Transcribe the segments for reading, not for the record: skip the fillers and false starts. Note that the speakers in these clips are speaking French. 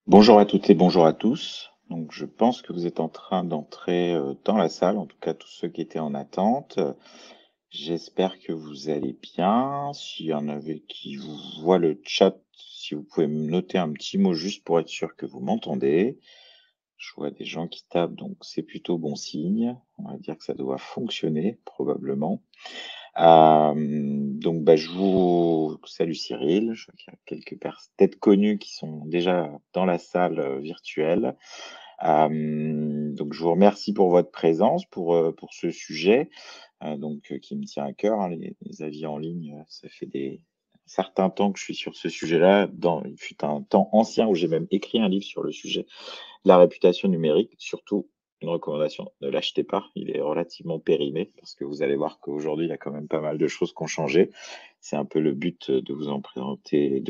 Bonjour à toutes et bonjour à tous. Donc, je pense que vous êtes en train d'entrer dans la salle, en tout cas tous ceux qui étaient en attente. J'espère que vous allez bien. S'il y en avait qui vous voient le chat, si vous pouvez me noter un petit mot juste pour être sûr que vous m'entendez. Je vois des gens qui tapent, donc c'est plutôt bon signe. On va dire que ça doit fonctionner, probablement. Donc, je vous salue Cyril. Je vois qu'il y a quelques têtes connues qui sont déjà dans la salle virtuelle. Donc, je vous remercie pour votre présence, pour ce sujet, qui me tient à cœur, hein, les avis en ligne. Ça fait des certains temps que je suis sur ce sujet-là. Il fut un temps ancien où j'ai même écrit un livre sur le sujet, la réputation numérique. Surtout, une recommandation, ne l'achetez pas, il est relativement périmé parce que vous allez voir qu'aujourd'hui, il y a quand même pas mal de choses qui ont changé. C'est un peu le but de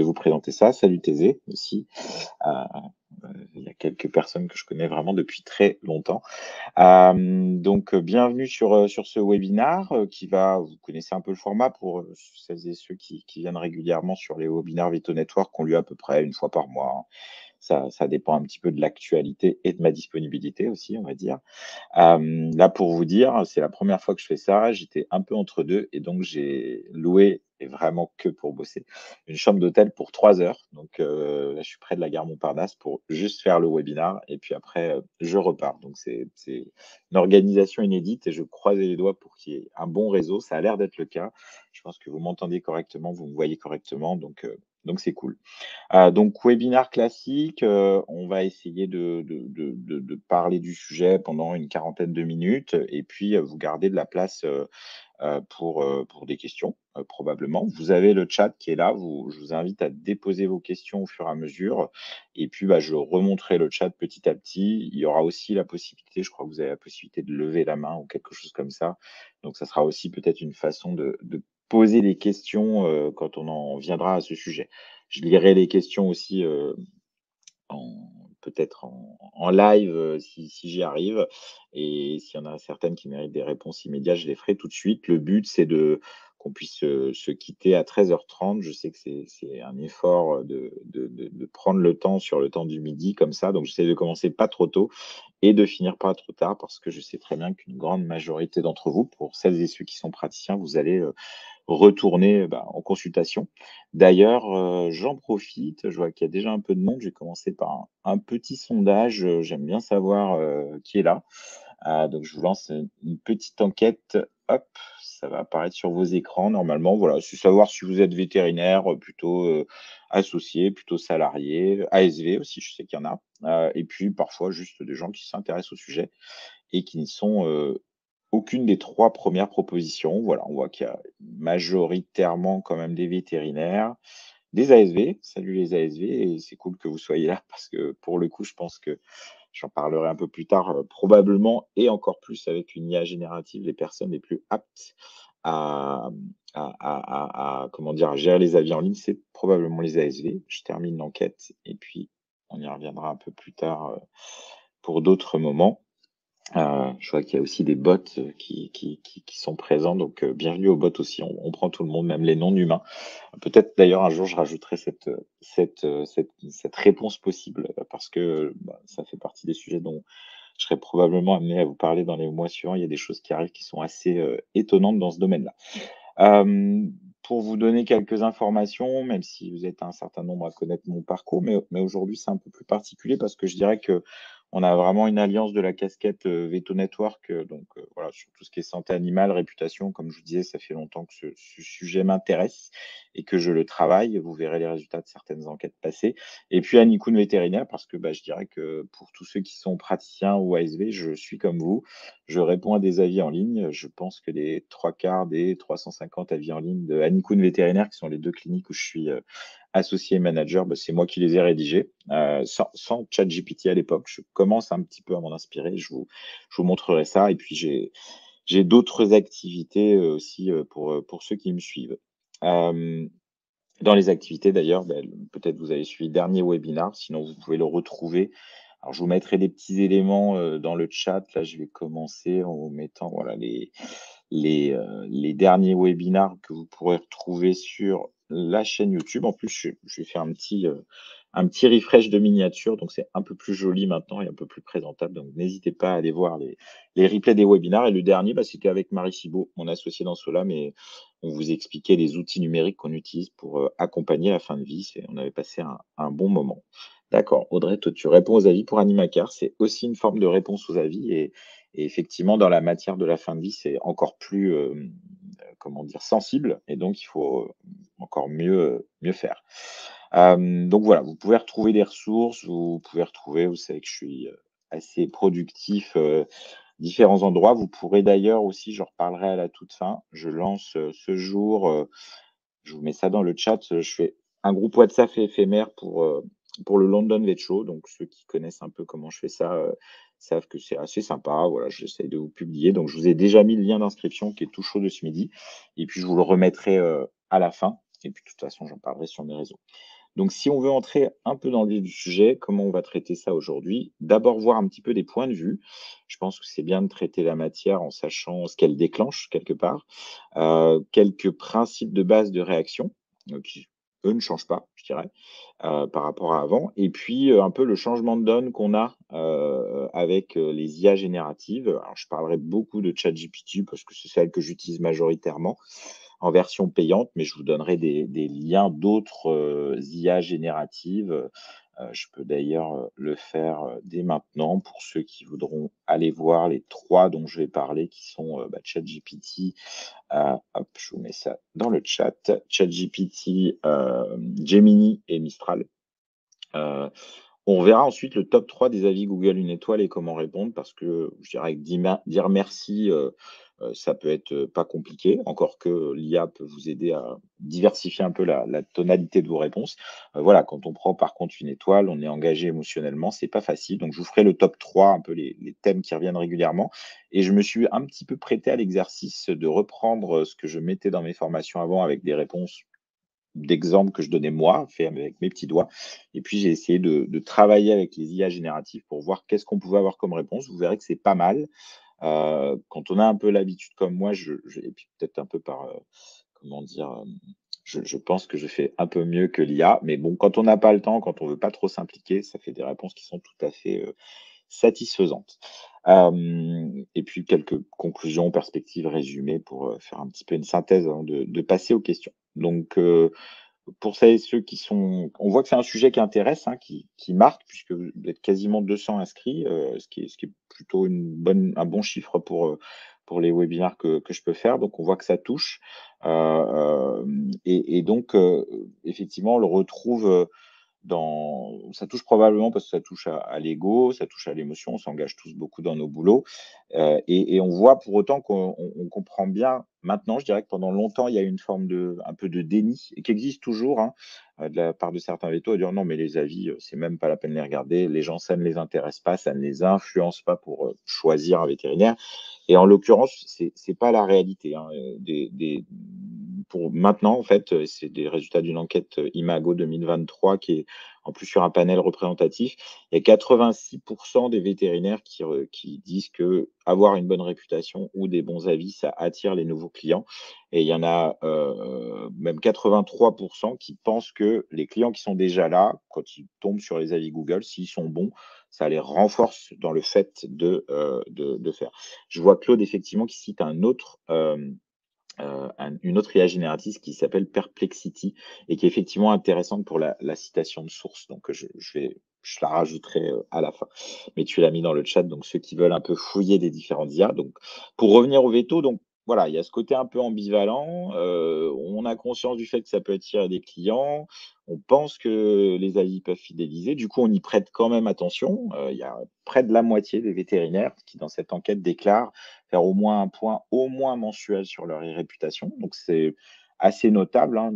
vous présenter ça. Salut Thésée aussi. Euh, il y a quelques personnes que je connais vraiment depuis très longtemps. Bienvenue sur ce webinar vous connaissez un peu le format pour celles et ceux qui viennent régulièrement sur les webinaires Veto Network qui ont lieu à peu près une fois par mois, hein. Ça dépend un petit peu de l'actualité et de ma disponibilité aussi, on va dire. Là, pour vous dire, c'est la première fois que je fais ça. J'étais un peu entre deux et donc j'ai loué, et vraiment que pour bosser, une chambre d'hôtel pour 3 heures. Donc là, je suis près de la gare Montparnasse pour juste faire le webinar et puis après, je repars. Donc c'est une organisation inédite et je croise les doigts pour qu'il y ait un bon réseau. Ça a l'air d'être le cas. Je pense que vous m'entendez correctement, vous me voyez correctement, donc c'est cool. Donc webinar classique, on va essayer de parler du sujet pendant une quarantaine de minutes et puis, vous garder de la place, pour des questions, probablement. Vous avez le chat qui est là, je vous invite à déposer vos questions au fur et à mesure et puis, je remonterai le chat petit à petit. Il y aura aussi la possibilité, je crois que vous avez la possibilité de lever la main ou quelque chose comme ça. Donc ça sera aussi peut-être une façon de poser des questions, quand on en viendra à ce sujet. Je lirai les questions aussi, en peut-être en live, si j'y arrive et s'il y en a certaines qui méritent des réponses immédiates, je les ferai tout de suite. Le but, c'est de qu'on puisse, se quitter à 13h30. Je sais que c'est un effort, de prendre le temps sur le temps du midi comme ça, donc j'essaie de commencer pas trop tôt et de finir pas trop tard parce que je sais très bien qu'une grande majorité d'entre vous, pour celles et ceux qui sont praticiens, vous allez, retourner, en consultation. D'ailleurs, j'en profite, je vois qu'il y a déjà un peu de monde. Je vais commencer par un petit sondage, j'aime bien savoir, qui est là. Donc je vous lance, une petite enquête. Hop, ça va apparaître sur vos écrans normalement. Voilà, c'est savoir si vous êtes vétérinaire, plutôt, associé, plutôt salarié, ASV aussi, je sais qu'il y en a, et puis parfois juste des gens qui s'intéressent au sujet et qui ne sont, aucune des 3 premières propositions. Voilà, on voit qu'il y a majoritairement quand même des vétérinaires, des ASV. Salut les ASV et c'est cool que vous soyez là parce que pour le coup, je pense que j'en parlerai un peu plus tard, probablement et encore plus avec une IA générative, les personnes les plus aptes à, comment dire? À gérer les avis en ligne, c'est probablement les ASV. Je termine l'enquête et puis on y reviendra un peu plus tard, pour d'autres moments. Je vois qu'il y a aussi des bots, qui sont présents, donc bienvenue aux bots aussi. On prend tout le monde, même les non humains. Peut-être d'ailleurs un jour je rajouterai cette réponse possible, parce que, ça fait partie des sujets dont je serai probablement amené à vous parler dans les mois suivants. Il y a des choses qui arrivent qui sont assez, étonnantes dans ce domaine-là. Pour vous donner quelques informations, même si vous êtes un certain nombre à connaître mon parcours, mais aujourd'hui, c'est un peu plus particulier parce que je dirais que on a vraiment une alliance de la casquette, Veto Network, voilà, sur tout ce qui est santé animale, réputation. Comme je vous disais, ça fait longtemps que ce sujet m'intéresse et que je le travaille. Vous verrez les résultats de certaines enquêtes passées et puis Anikoun Vétérinaire parce que, je dirais que pour tous ceux qui sont praticiens ou ASV, je suis comme vous. Je réponds à des avis en ligne. Je pense que les 3/4 des 350 avis en ligne de Anikoun Vétérinaire, qui sont les 2 cliniques où je suis, associé et manager, c'est moi qui les ai rédigés, sans ChatGPT à l'époque. Je commence un petit peu à m'en inspirer. Je vous montrerai ça et puis j'ai d'autres activités, aussi, pour ceux qui me suivent. Hem, Dans les activités d'ailleurs, peut-être vous avez suivi le dernier webinar, sinon vous pouvez le retrouver. Alors je vous mettrai des petits éléments, dans le chat. Là, je vais commencer en vous mettant, voilà, les derniers webinars que vous pourrez retrouver sur la chaîne YouTube. En plus, je vais faire un petit refresh de miniature, donc c'est un peu plus joli maintenant et un peu plus présentable. Donc n'hésitez pas à aller voir les replays des webinaires. Et le dernier, bah, c'était avec Marie Cibot, mon associée dans cela, mais on vous expliquait les outils numériques qu'on utilise pour accompagner la fin de vie. On avait passé un bon moment. D'accord. Audrey, toi, tu réponds aux avis pour Animacar. C'est aussi une forme de réponse aux avis. Et effectivement, dans la matière de la fin de vie, c'est encore plus, comment dire, sensible. Et donc, il faut encore mieux faire. Donc voilà, vous pouvez retrouver des ressources, vous pouvez retrouver, vous savez que je suis assez productif, différents endroits. Vous pourrez d'ailleurs aussi, j'en reparlerai à la toute fin, je lance ce jour, je vous mets ça dans le chat, je fais un groupe WhatsApp éphémère pour le London Vet Show. Donc ceux qui connaissent un peu comment je fais ça, savent que c'est assez sympa. Voilà, j'essaie de vous publier. Donc je vous ai déjà mis le lien d'inscription qui est tout chaud de ce midi et puis je vous le remettrai, à la fin et puis de toute façon, j'en parlerai sur mes réseaux. Donc si on veut entrer un peu dans le vif du sujet, comment on va traiter ça aujourd'hui? D'abord voir un petit peu des points de vue. Je pense que c'est bien de traiter la matière en sachant ce qu'elle déclenche quelque part. Quelques principes de base de réaction, qui eux ne changent pas, je dirais, par rapport à avant. Et puis, un peu le changement de donne qu'on a, avec, les IA génératives. Alors je parlerai beaucoup de ChatGPT parce que c'est celle que j'utilise majoritairement en version payante, mais je vous donnerai des liens d'autres, IA génératives. Je peux d'ailleurs, le faire, dès maintenant pour ceux qui voudront aller voir les 3 dont je vais parler qui sont, bah, ChatGPT, hop, je vous mets ça dans le chat. ChatGPT, Gemini et Mistral. Heu, on verra ensuite le top 3 des avis Google une étoile et comment répondre parce que je dirais que dire merci, ça peut être, pas compliqué, encore que l'IA peut vous aider à diversifier un peu la tonalité de vos réponses. Voilà, quand on prend par contre une étoile, on est engagé émotionnellement, c'est pas facile. Donc je vous ferai le top 3, un peu les thèmes qui reviennent régulièrement et je me suis un petit peu prêté à l'exercice de reprendre, ce que je mettais dans mes formations avant avec des réponses d'exemples que je donnais moi, fait avec mes petits doigts. Et puis j'ai essayé de travailler avec les IA génératives pour voir qu'est-ce qu'on pouvait avoir comme réponse. Vous verrez que c'est pas mal. Quand on a un peu l'habitude comme moi, et puis peut-être un peu par, comment dire? Je pense que je fais un peu mieux que l'IA, mais bon, quand on n'a pas le temps, quand on veut pas trop s'impliquer, ça fait des réponses qui sont tout à fait, satisfaisantes. Et puis quelques conclusions, perspectives, résumés pour, faire un petit peu une synthèse avant de passer aux questions. Donc, pour celles et ceux qui sont on voit que c'est un sujet qui intéresse, hein, qui marque puisque vous êtes quasiment 200 inscrits, ce qui est plutôt un bon chiffre pour les webinaires que je peux faire. Donc on voit que ça touche, et donc effectivement, on le retrouve, ça touche probablement parce que ça touche à l'ego, ça touche à l'émotion, on s'engage tous beaucoup dans nos boulots, et on voit pour autant qu'on comprend bien maintenant, je dirais que pendant longtemps, il y a une forme un peu de déni et qui existe toujours, hein, de la part de certains vétos à dire: «Non mais les avis, c'est même pas la peine de les regarder, les gens ça ne les intéresse pas, ça ne les influence pas pour, choisir un vétérinaire». Et en l'occurrence, c'est pas la réalité, hein, pour maintenant, en fait, c'est des résultats d'une enquête, Imago 2023 qui est en plus sur un panel représentatif. Il y a 86 des vétérinaires qui disent que avoir une bonne réputation ou des bons avis, ça attire les nouveaux clients et il y en a, même 83 qui pensent que les clients qui sont déjà là, quand ils tombent sur les avis Google, s'ils sont bons, ça les renforce dans le fait de faire. Je vois Claude effectivement qui cite une autre IA générative qui s'appelle Perplexity et qui est effectivement intéressante pour la citation de source. Donc, je la rajouterai, à la fin. Mais tu l'as mis dans le chat, donc ceux qui veulent un peu fouiller des différentes IA. Donc, pour revenir au veto, donc voilà, il y a ce côté un peu ambivalent. On a conscience du fait que ça peut attirer des clients. On pense que les avis peuvent fidéliser. Du coup, on y prête quand même attention. Il y a près de la moitié des vétérinaires qui, dans cette enquête, déclarent faire au moins un point, au moins mensuel sur leur réputation. Donc c'est assez notable, hein,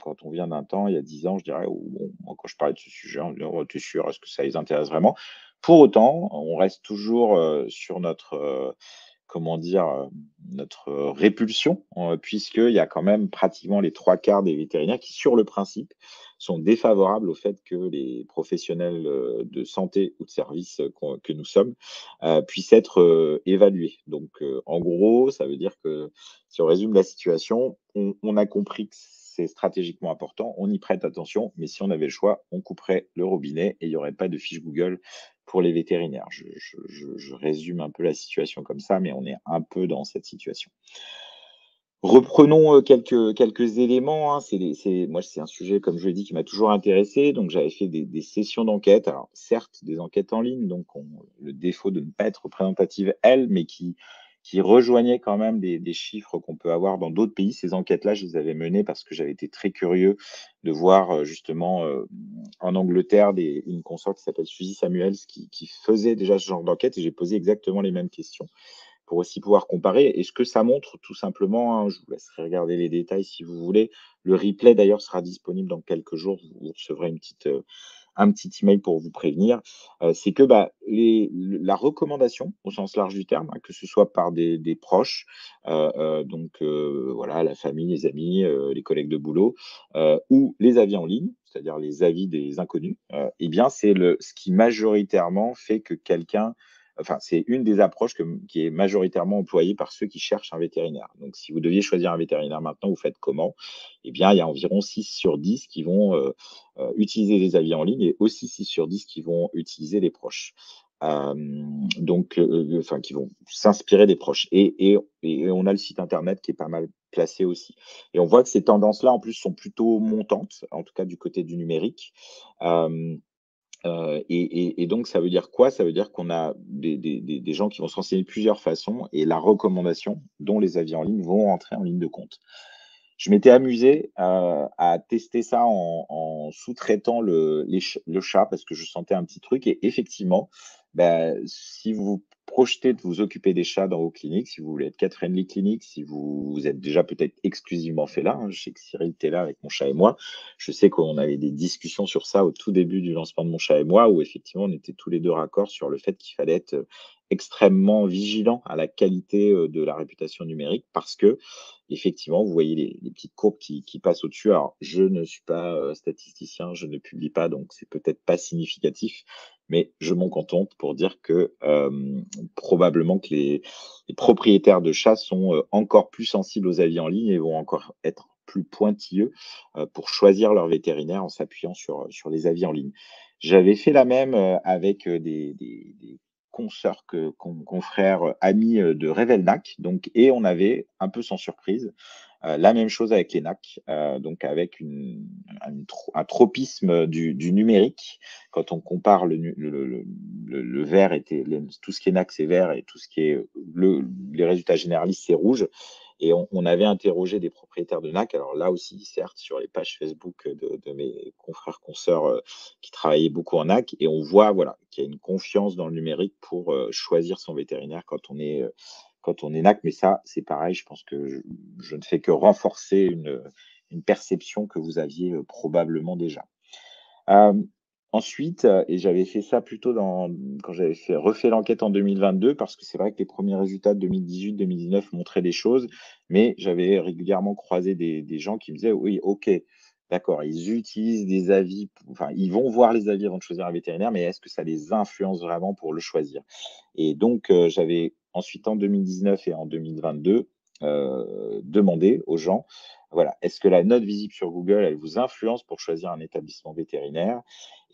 quand on vient d'un temps, il y a 10 ans, je dirais, où bon, moi, quand je parlais de ce sujet, on me disait: «Oh, tu sûr? Est-ce que ça les intéresse vraiment?» Pour autant, on reste toujours, sur comment dire? Notre répulsion, puisqu'il y a quand même pratiquement les 3 quarts des vétérinaires qui, sur le principe, sont défavorables au fait que les professionnels, de santé ou de service, que nous sommes, puissent être, évalués. Donc, en gros, ça veut dire que si on résume la situation, on a compris que c'est stratégiquement important, on y prête attention, mais si on avait le choix, on couperait le robinet et il y aurait pas de fiche Google pour les vétérinaires. Je résume un peu la situation comme ça, mais on est un peu dans cette situation. Reprenons, quelques éléments, hein. C'est un sujet, comme je l'ai dit, qui m'a toujours intéressé, donc j'avais fait des sessions d'enquête. Alors certes, des enquêtes en ligne, donc ont le défaut de ne pas être représentatives, elles, mais qui rejoignaient quand même des chiffres qu'on peut avoir dans d'autres pays. Ces enquêtes-là, je les avais menées parce que j'avais été très curieux de voir, justement, en Angleterre, une consoeur qui s'appelle Suzy Samuels qui faisait déjà ce genre d'enquête et j'ai posé exactement les mêmes questions pour aussi pouvoir comparer. Et ce que ça montre tout simplement, hein, je vous laisserai regarder les détails si vous voulez. Le replay d'ailleurs sera disponible dans quelques jours. Vous recevrez un petit email pour vous prévenir. C'est que bah, la recommandation au sens large du terme, hein, que ce soit par des proches, donc voilà, la famille, les amis, les collègues de boulot, ou les avis en ligne, c'est-à-dire les avis des inconnus, eh bien c'est ce qui majoritairement fait que quelqu'un enfin, c'est une des approches qui est majoritairement employée par ceux qui cherchent un vétérinaire. Donc, si vous deviez choisir un vétérinaire maintenant, vous faites comment? Eh bien, il y a environ 6 sur 10 qui vont utiliser les avis en ligne et aussi 6 sur 10 qui vont utiliser les proches. Donc, enfin, qui vont s'inspirer des proches. Et on a le site internet qui est pas mal placé aussi. Et on voit que ces tendances-là, en plus, sont plutôt montantes, en tout cas du côté du numérique. Euh, et donc ça veut dire quoi? Ça veut dire qu'on a des gens qui vont se renseigner de plusieurs façons et la recommandation, dont les avis en ligne, vont entrer en ligne de compte. Je m'étais amusé, à tester ça en sous-traitant le chat parce que je sentais un petit truc et effectivement, bah, si vous vous projetez de vous occuper des chats dans vos cliniques, si vous voulez être cat friendly clinic, si vous êtes déjà peut-être exclusivement fait là, hein, je sais que Cyril était là avec mon chat et moi. Je sais qu'on avait des discussions sur ça au tout début du lancement de mon chat et moi, où effectivement on était tous les 2 raccords sur le fait qu'il fallait être, extrêmement vigilant à la qualité, de la réputation numérique parce que effectivement, vous voyez les petites courbes qui passent au-dessus. Alors, je ne suis pas, statisticien, je ne publie pas, donc c'est peut-être pas significatif, mais je m'en contente pour dire que, probablement que les propriétaires de chats sont, encore plus sensibles aux avis en ligne et vont encore être plus pointilleux, pour choisir leur vétérinaire en s'appuyant sur les avis en ligne. J'avais fait la même, avec, des consoeurs confrères, amis, de Revelnac, donc et on avait, un peu sans surprise, la même chose avec les NAC, donc avec un tropisme du numérique. Quand on compare le vert était tout ce qui est NAC, c'est vert et tout ce qui est les résultats généralistes, c'est rouge et on avait interrogé des propriétaires de NAC. Alors là aussi, certes, sur les pages Facebook de mes confrères, consoeurs, qui travaillaient beaucoup en NAC et on voit, voilà, qu'il y a une confiance dans le numérique pour, choisir son vétérinaire quand on est NAC. Mais ça, c'est pareil, je pense que je ne fais que renforcer une perception que vous aviez, probablement déjà. Hem, Ensuite, et j'avais fait ça plutôt quand j'avais refait l'enquête en 2022 parce que c'est vrai que les premiers résultats de 2018-2019 montraient des choses, mais j'avais régulièrement croisé des gens qui me disaient: «Oui, OK, d'accord, ils utilisent des avis enfin, ils vont voir les avis avant de choisir un vétérinaire, mais est-ce que ça les influence vraiment pour le choisir?» Et donc, j'avais ensuite en 2019 et en 2022, demandé aux gens, voilà: «Est-ce que la note visible sur Google, elle vous influence pour choisir un établissement vétérinaire?»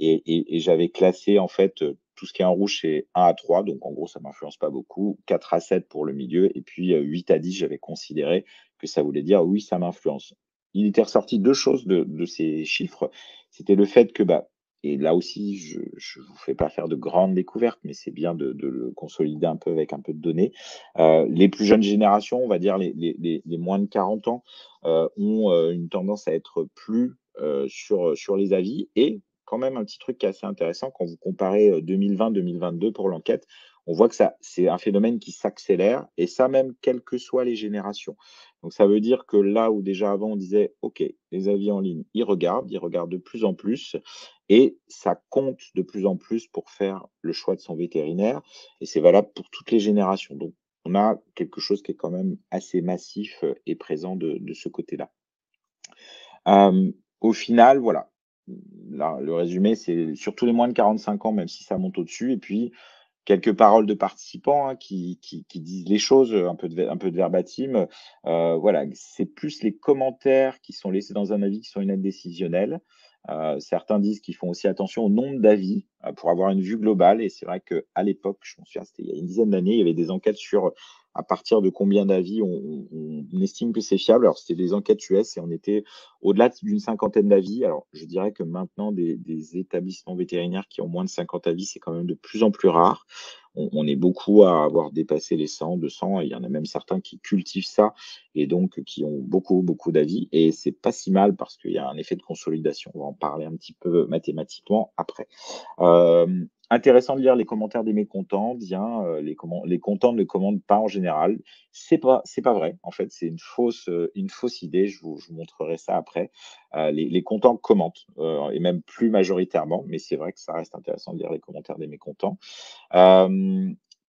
Et j'avais classé en fait, tout ce qui est en rouge, c'est 1 à 3, donc en gros, ça m'influence pas beaucoup, 4 à 7 pour le milieu et puis, 8 à 10, j'avais considéré que ça voulait dire: «Oui, ça m'influence». Il était ressorti 2 choses de ces chiffres. C'était le fait que, bah et là aussi, je vous fais pas faire de grandes découvertes, mais c'est bien de le consolider un peu avec un peu de données. Les plus jeunes générations, on va dire les moins de 40 ans, ont, une tendance à être plus, sur les avis et quand même un petit truc qui est assez intéressant quand vous comparez, 2020-2022 pour l'enquête, on voit que ça c'est un phénomène qui s'accélère et ça même quelles que soient les générations. Donc ça veut dire que là où déjà avant on disait: «OK, les avis en ligne, ils regardent de plus en plus et ça compte de plus en plus pour faire le choix de son vétérinaire» et c'est valable pour toutes les générations. Donc on a quelque chose qui est quand même assez massif, et présent de ce côté-là. Au final, voilà, là, le résumé, c'est surtout les moins de 45 ans, même si ça monte au-dessus et puis quelques paroles de participants, hein, qui disent les choses, un peu de verbatim. Voilà, c'est plus les commentaires qui sont laissés dans un avis qui sont une aide décisionnelle. Certains disent qu'ils font aussi attention au nombre d'avis, pour avoir une vue globale et c'est vrai qu'à l'époque, je m'en souviens, c'était il y a une dizaine d'années, il y avait des enquêtes sur, à partir de combien d'avis on estime que c'est fiable. Alors c'était des enquêtes US et on était au-delà d'une cinquantaine d'avis. Alors je dirais que maintenant des établissements vétérinaires qui ont moins de 50 avis, c'est quand même de plus en plus rare. On est beaucoup à avoir dépassé les 100, 200 et il y en a même certains qui cultivent ça et donc qui ont beaucoup, beaucoup d'avis et c'est pas si mal parce qu'il y a un effet de consolidation. On va en parler un petit peu mathématiquement après. Intéressant de lire les commentaires des mécontents, bien, les contents ne commandent pas en général. C'est pas vrai, en fait, c'est une fausse idée, je vous montrerai ça après. Les contents commentent, et même plus majoritairement, mais c'est vrai que ça reste intéressant de lire les commentaires des mécontents.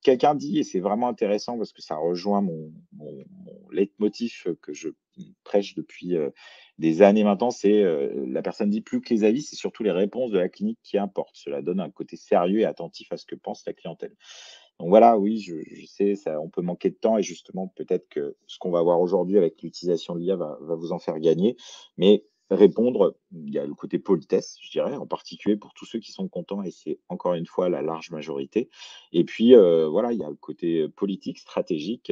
Quelqu'un dit et c'est vraiment intéressant parce que ça rejoint mon leitmotiv, que je prêche depuis, des années maintenant, c'est, la personne dit: «Plus que les avis, c'est surtout les réponses de la clinique qui importent. Cela donne un côté sérieux et attentif à ce que pense la clientèle». Donc voilà, oui, je sais, ça on peut manquer de temps et justement, peut-être que ce qu'on va voir aujourd'hui avec l'utilisation de l'IA va vous en faire gagner. Mais répondre, il y a le côté politesse, je dirais, en particulier pour tous ceux qui sont contents et c'est encore une fois la large majorité. Et puis, voilà, il y a le côté politique, stratégique,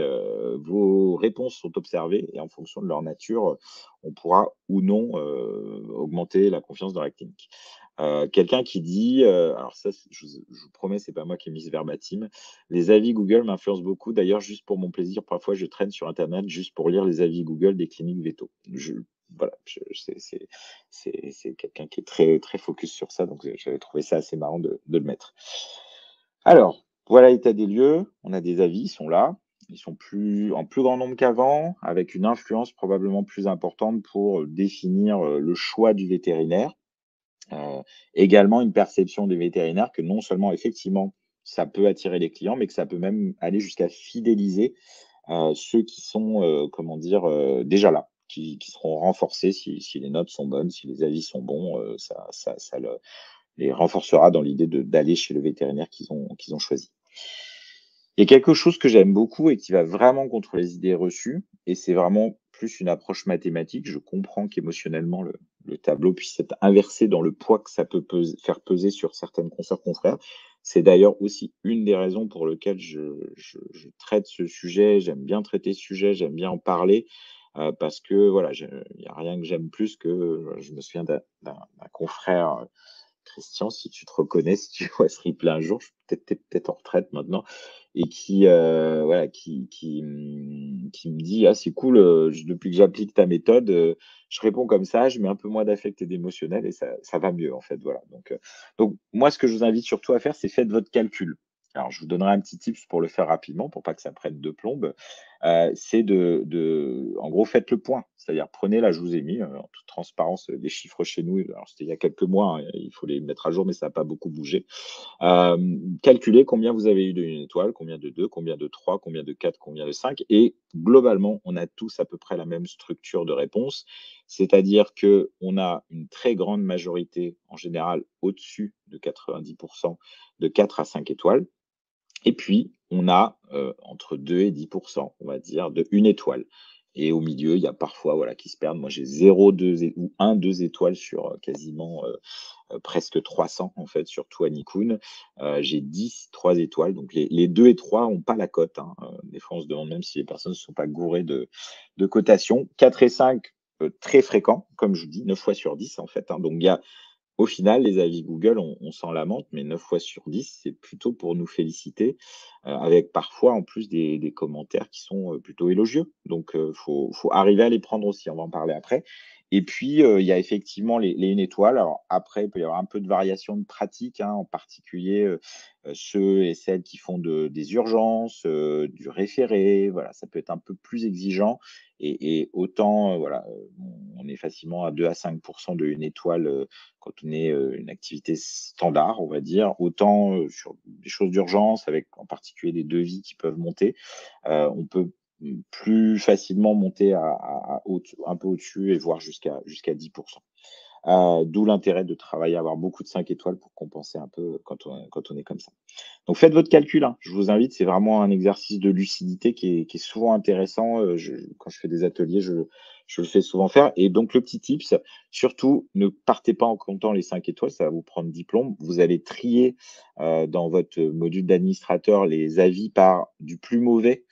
vos réponses sont observées et en fonction de leur nature, on pourra ou non, augmenter la confiance dans la clinique. Quelqu'un qui dit, alors ça, je vous promets, c'est pas moi qui ai mis ce verbatim: «Les avis Google m'influencent beaucoup. D'ailleurs, juste pour mon plaisir, parfois je traîne sur internet juste pour lire les avis Google des cliniques véto». Voilà, c'est quelqu'un qui est très, très focus sur ça, donc j'avais trouvé ça assez marrant de le mettre. Alors, voilà l'état des lieux. On a des avis, ils sont là. Ils sont en plus grand nombre qu'avant, avec une influence probablement plus importante pour, définir, le choix du vétérinaire. Également une perception des vétérinaires que non seulement effectivement, ça peut attirer les clients, mais que ça peut même aller jusqu'à fidéliser, ceux qui sont, comment dire? Déjà là, qui seront renforcés si les notes sont bonnes, si les avis sont bons, ça les renforcera dans l'idée d'aller chez le vétérinaire qu'ils ont choisi. Il y a quelque chose que j'aime beaucoup et qui va vraiment contre les idées reçues et c'est vraiment plus une approche mathématique. Je comprends qu'émotionnellement le tableau puisse être inversé dans le poids que ça peut faire peser sur certaines consoeurs confrères. C'est d'ailleurs aussi une des raisons pour lesquelles je traite ce sujet. J'aime bien traiter ce sujet, j'aime bien en parler, parce que voilà, il y a rien que j'aime plus que, je me souviens d'un confrère, Christian, si tu te reconnais, si tu vois ce replay un jour, je suis peut-être en retraite maintenant et qui, voilà, qui me dit: «Ah c'est cool, j depuis que j'applique ta méthode, je réponds comme ça, je mets un peu moins d'affect et d'émotionnel et ça va mieux en fait», voilà. Donc moi ce que je vous invite surtout à faire, c'est faites votre calcul. Alors je vous donnerai un petit tips pour le faire rapidement, pour pas que ça prenne de plombe. C'est en gros, faites le point. C'est-à-dire prenez là, je vous ai mis, en toute transparence, des chiffres chez nous. Alors c'était il y a quelques mois, hein, il faut les mettre à jour, mais ça n'a pas beaucoup bougé. Calculez combien vous avez eu de 1 étoile, combien de 2, combien de 3, combien de 4, combien de 5 et globalement, on a tous à peu près la même structure de réponse. C'est-à-dire que on a une très grande majorité, en général au-dessus de 90 de 4 à 5 étoiles. Et puis, on a, entre 2 et 10 on va dire, de 1 étoile. Et au milieu, il y a parfois, voilà, qui se perdent. Moi, j'ai 0, 2 é ou 1, 2 étoiles sur, quasiment, presque 300 en fait sur tout Kun. J'ai 10, 3 étoiles, donc les 2 et 3 ont pas la cote, hein. Des fois, on se demande même si les personnes ne sont pas gourées de cotations. 4 et 5, très fréquents, comme je vous dis, 9 fois sur 10 en fait, hein. Donc il y a au final, les avis Google, on s'en lamente, mais 9 fois sur 10, c'est plutôt pour nous féliciter, avec parfois en plus des commentaires qui sont, plutôt élogieux. Donc, faut arriver à les prendre aussi, on va en parler après. Et puis, il y a effectivement les 1 étoile. Alors après, il peut y avoir un peu de variation de pratique, hein, en particulier, ceux et celles qui font des urgences, du référé, voilà, ça peut être un peu plus exigeant et autant, voilà, on est facilement à 2 à 5 de 1 étoile, quand on est, une activité standard, on va dire, autant, sur des choses d'urgence avec en particulier des devis qui peuvent monter, on peut, plus facilement monter à un peu au-dessus et voire jusqu'à 10. D'où l'intérêt de travailler, avoir beaucoup de 5 étoiles pour compenser un peu quand on est comme ça. Donc faites votre calcul, hein. Je vous invite, c'est vraiment un exercice de lucidité qui est souvent intéressant. Quand je fais des ateliers, je le fais souvent faire. Et donc le petit tips, surtout, ne partez pas en comptant les 5 étoiles, ça va vous prendre 10 plombs. Vous allez trier dans votre module d'administrateur les avis par du plus mauvais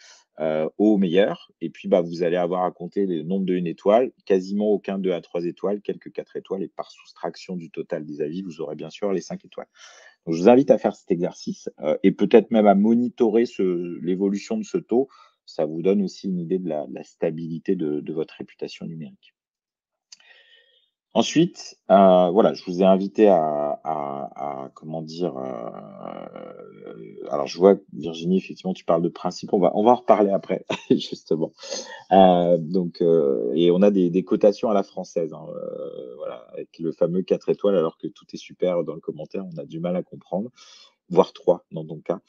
au meilleur. Et puis, bah, vous allez avoir à compter le nombre de 1 étoile, quasiment aucun 2 à 3 étoiles, quelques 4 étoiles. Et par soustraction du total des avis, vous aurez bien sûr les 5 étoiles. Donc, je vous invite à faire cet exercice et peut-être même à monitorer l'évolution de ce taux. Ça vous donne aussi une idée de la stabilité de votre réputation numérique. Ensuite, voilà, je vous ai invité à comment dire, alors je vois Virginie, effectivement, tu parles de principe, on va en reparler après justement. Et on a des cotations à la française, hein, voilà, avec le fameux 4 étoiles alors que tout est super dans le commentaire, on a du mal à comprendre, voire 3 dans ton cas.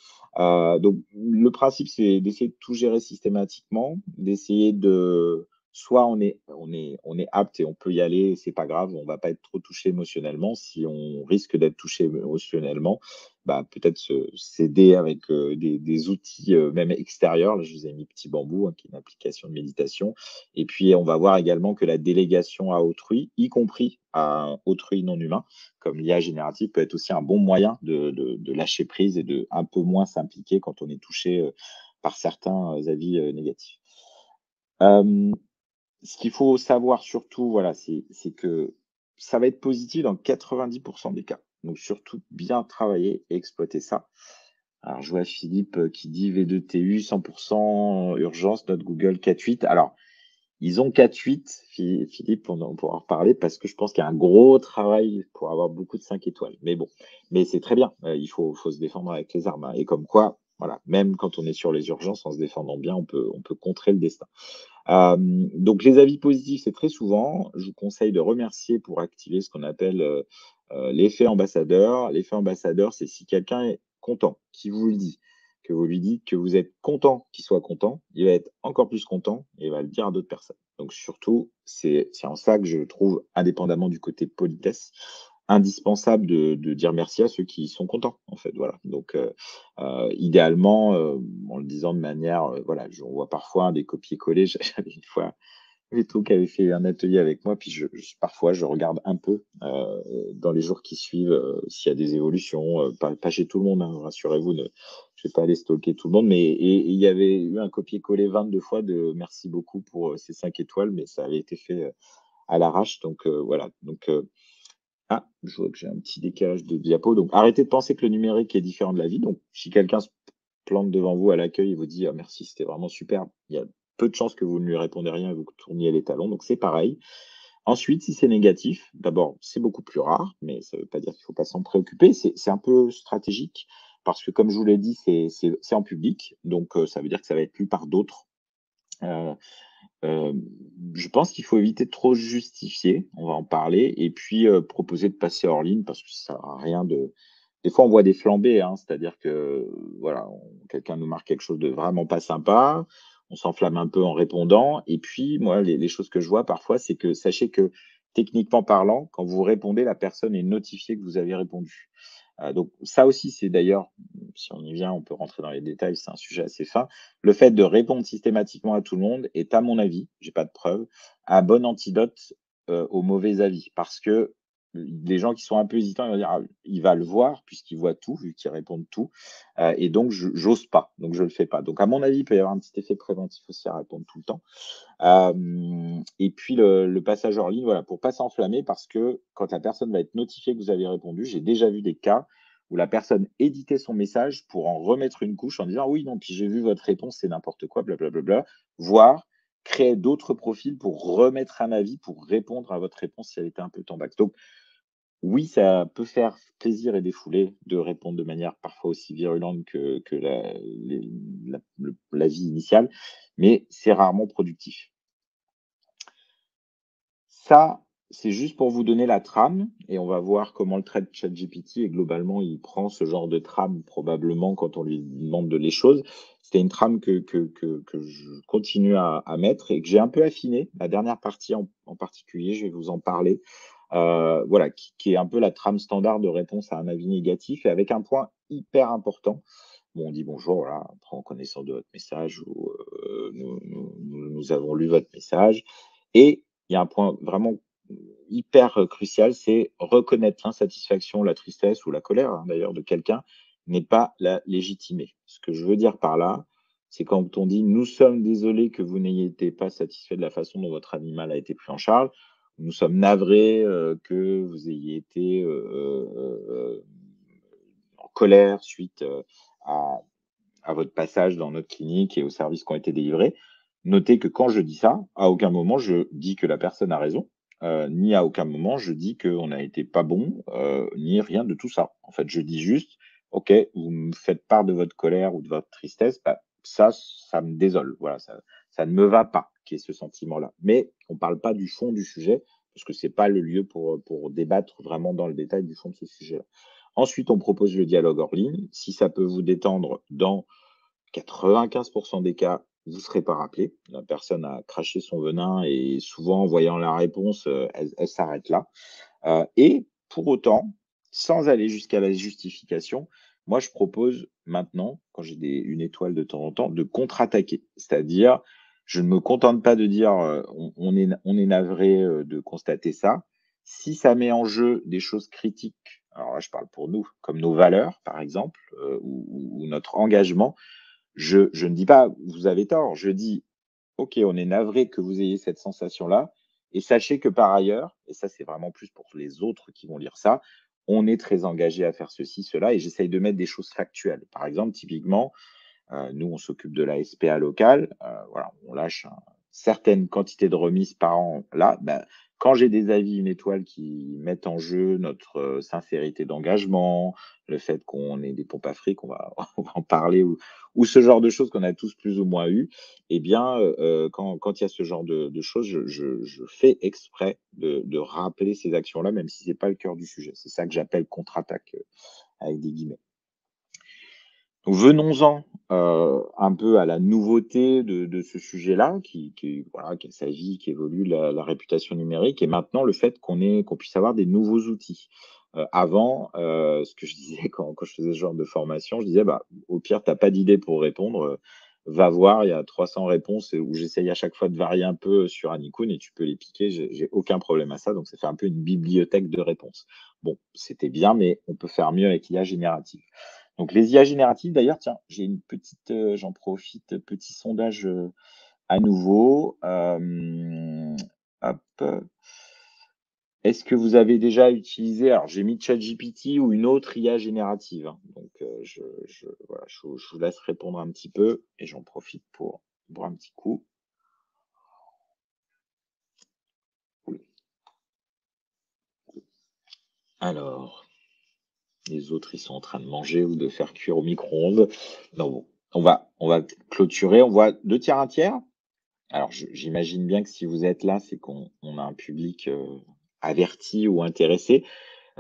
Donc le principe, c'est d'essayer de tout gérer systématiquement, d'essayer de soit on est apte et on peut y aller, c'est pas grave, on va pas être trop touché émotionnellement. Si on risque d'être touché émotionnellement, bah, peut-être s'aider avec, des outils, même extérieurs. Là, je vous ai mis Petit Bambou, hein, qui est une application de méditation. Et puis on va voir également que la délégation à autrui, y compris à autrui non humain, comme l'IA générative, peut être aussi un bon moyen de lâcher prise et de un peu moins s'impliquer quand on est touché, par certains, avis, négatifs. Hem, Ce qu'il faut savoir surtout, voilà, c'est que ça va être positif dans 90 des cas. Donc surtout bien travailler et exploiter ça. Alors je vois Philippe, qui dit V2TU 100 urgence, note Google 4.8. Alors ils ont 4.8, Philippe, on pourra en reparler parce que je pense qu'il y a un gros travail pour avoir beaucoup de 5 étoiles. Mais bon, mais c'est très bien, il faut se défendre avec les armes, hein, et comme quoi, voilà, même quand on est sur les urgences, en se défendant bien, on peut contrer le destin. Donc les avis positifs, c'est très souvent. Je vous conseille de remercier pour activer ce qu'on appelle, l'effet ambassadeur. L'effet ambassadeur, c'est si quelqu'un est content, qui vous le dit, que vous lui dites que vous êtes content qu'il soit content, il va être encore plus content et il va le dire à d'autres personnes. Donc surtout, c'est en ça que je trouve, indépendamment du côté politesse, indispensable de dire merci à ceux qui sont contents, en fait, voilà. Donc idéalement, en le disant de manière, voilà, on voit parfois des copier-coller. J'avais une fois Véto qui avait fait un atelier avec moi, puis parfois je regarde un peu, dans les jours qui suivent, s'il y a des évolutions, pas chez tout le monde, hein, rassurez-vous, je vais pas aller stalker tout le monde, mais il y avait eu un copier-coller 22 fois de «merci beaucoup pour, ces 5 étoiles», mais ça avait été fait, à l'arrache, donc voilà. Je vois que j'ai un petit décalage de diapo. Donc, arrêtez de penser que le numérique est différent de la vie. Donc, si quelqu'un se plante devant vous à l'accueil et vous dit: «Ah merci, c'était vraiment super», il y a peu de chances que vous ne lui répondez rien et vous tourniez les talons. Donc, c'est pareil. Ensuite, si c'est négatif, d'abord, c'est beaucoup plus rare, mais ça ne veut pas dire qu'il ne faut pas s'en préoccuper. C'est un peu stratégique parce que, comme je vous l'ai dit, c'est en public. Donc, ça veut dire que ça va être lu par d'autres. Heu Hem, je pense qu'il faut éviter de trop justifier, on va en parler et puis, proposer de passer hors ligne parce que ça sert à rien de des fois on voit des flambées, hein, c'est-à-dire que, voilà, quelqu'un nous marque quelque chose de vraiment pas sympa, on s'enflamme un peu en répondant et puis moi les choses que je vois parfois, c'est que sachez que techniquement parlant, quand vous répondez, la personne est notifiée que vous avez répondu. Donc ça aussi, c'est d'ailleurs, si on y vient, on peut rentrer dans les détails, c'est un sujet assez fin. Le fait de répondre systématiquement à tout le monde est, à mon avis, j'ai pas de preuves, un bon antidote, aux mauvais avis. Parce que les gens qui sont un peu hésitants, ils vont dire: «Ah, il va le voir puisqu'il voit tout, vu qu'ils répondent tout, et donc j'ose pas, donc je le fais pas». Donc à mon avis, il peut y avoir un petit effet préventif aussi à répondre tout le temps. Et puis le passage hors ligne, voilà, pour pas s'enflammer parce que quand la personne va être notifiée que vous avez répondu, j'ai déjà vu des cas où la personne éditait son message pour en remettre une couche en disant: «Oui, non, puis j'ai vu votre réponse, c'est n'importe quoi, blablabla», voire créer d'autres profils pour remettre un avis, pour répondre à votre réponse si elle était un peu tembax. Donc oui, ça peut faire plaisir et défouler de répondre de manière parfois aussi virulente que l'avis initial, mais c'est rarement productif. Ça, c'est juste pour vous donner la trame et on va voir comment le traite ChatGPT et globalement, il prend ce genre de trame probablement quand on lui demande de les choses. C'était une trame que je continue à mettre et que j'ai un peu affinée. La dernière partie en particulier, je vais vous en parler. voilà, qui est un peu la trame standard de réponse à un avis négatif et avec un point hyper important où on dit: «Bonjour, voilà, on prend connaissance de votre message» ou «Nous avons lu votre message» et il y a un point vraiment hyper, crucial, c'est reconnaître l'insatisfaction, la tristesse ou la colère, hein, d'ailleurs, de quelqu'un n'est pas la légitimer. Ce que je veux dire par là, c'est quand on dit: «Nous sommes désolés que vous n'ayez été pas satisfait de la façon dont votre animal a été pris en charge. Nous sommes navrés, que vous ayez été, en colère suite, à votre passage dans notre clinique et aux services qui ont été délivrés. Notez que quand je dis ça, à aucun moment je dis que la personne a raison, ni à aucun moment je dis qu'on n'a été pas bon, ni rien de tout ça. En fait, je dis juste: «OK, vous me faites part de votre colère ou de votre tristesse, bah, ça me désole. Voilà, ça ne me va pas qu'il y ait ce sentiment-là». Mais on ne parle pas du fond du sujet, parce que c'est pas le lieu pour débattre vraiment dans le détail du fond de ce sujet-là. Ensuite, on propose le dialogue hors ligne. Si ça peut vous détendre, dans 95 des cas, vous ne serez pas rappelé. La personne a craché son venin et souvent, en voyant la réponse, elle s'arrête là. Et pour autant, sans aller jusqu'à la justification, moi, je propose maintenant, quand j'ai une étoile de temps en temps, de contre-attaquer. C'est-à-dire, je ne me contente pas de dire, on est navré, de constater ça. Si ça met en jeu des choses critiques, alors là, je parle pour nous, comme nos valeurs, par exemple, ou notre engagement, je ne dis pas: «Vous avez tort», je dis: «OK, on est navré que vous ayez cette sensation-là et sachez que par ailleurs» et ça, c'est vraiment plus pour les autres qui vont lire ça, «on est très engagé à faire ceci, cela» et j'essaye de mettre des choses factuelles. Par exemple, typiquement, nous, on s'occupe de la SPA locale, voilà, on lâche un certaine quantité de remises par an là, bah, quand j'ai des avis une étoile qui mettent en jeu notre, sincérité d'engagement, le fait qu'on ait des pompes à fric, on va on va en parler ou ce genre de choses qu'on a tous plus ou moins eu et bien, quand il y a ce genre de choses, je fais exprès de rappeler ces actions-là, même si c'est pas le cœur du sujet. C'est ça que j'appelle contre-attaque, avec des guillemets. Donc venons-en, un peu à la nouveauté de ce sujet-là qui voilà, qui a sa vie, qui évolue, la réputation numérique et maintenant le fait qu'on puisse avoir des nouveaux outils. Avant, ce que je disais quand je faisais ce genre de formation, je disais: «Bah, au pire, tu as pas d'idée pour répondre, va voir, il y a 300 réponses» où j'essaye à chaque fois de varier un peu sur Anikoun et tu peux les piquer, j'ai aucun problème à ça, donc ça fait un peu une bibliothèque de réponses. Bon, c'était bien, mais on peut faire mieux avec l'IA générative. Donc les IA génératives d'ailleurs, tiens, j'ai une petite, j'en profite, petit sondage, à nouveau. Hop, est-ce que vous avez déjà utilisé alors j'ai mis ChatGPT ou une autre IA générative, hein, donc je voilà, je vous laisse répondre un petit peu et j'en profite pour boire un petit coup. Alors, les autres, ils sont en train de manger ou de faire cuire au micro-ondes. Non, bon, on va clôturer. On voit 2 tiers, un tiers. Alors j'imagine bien que si vous êtes là, c'est qu'on a un public, averti ou intéressé.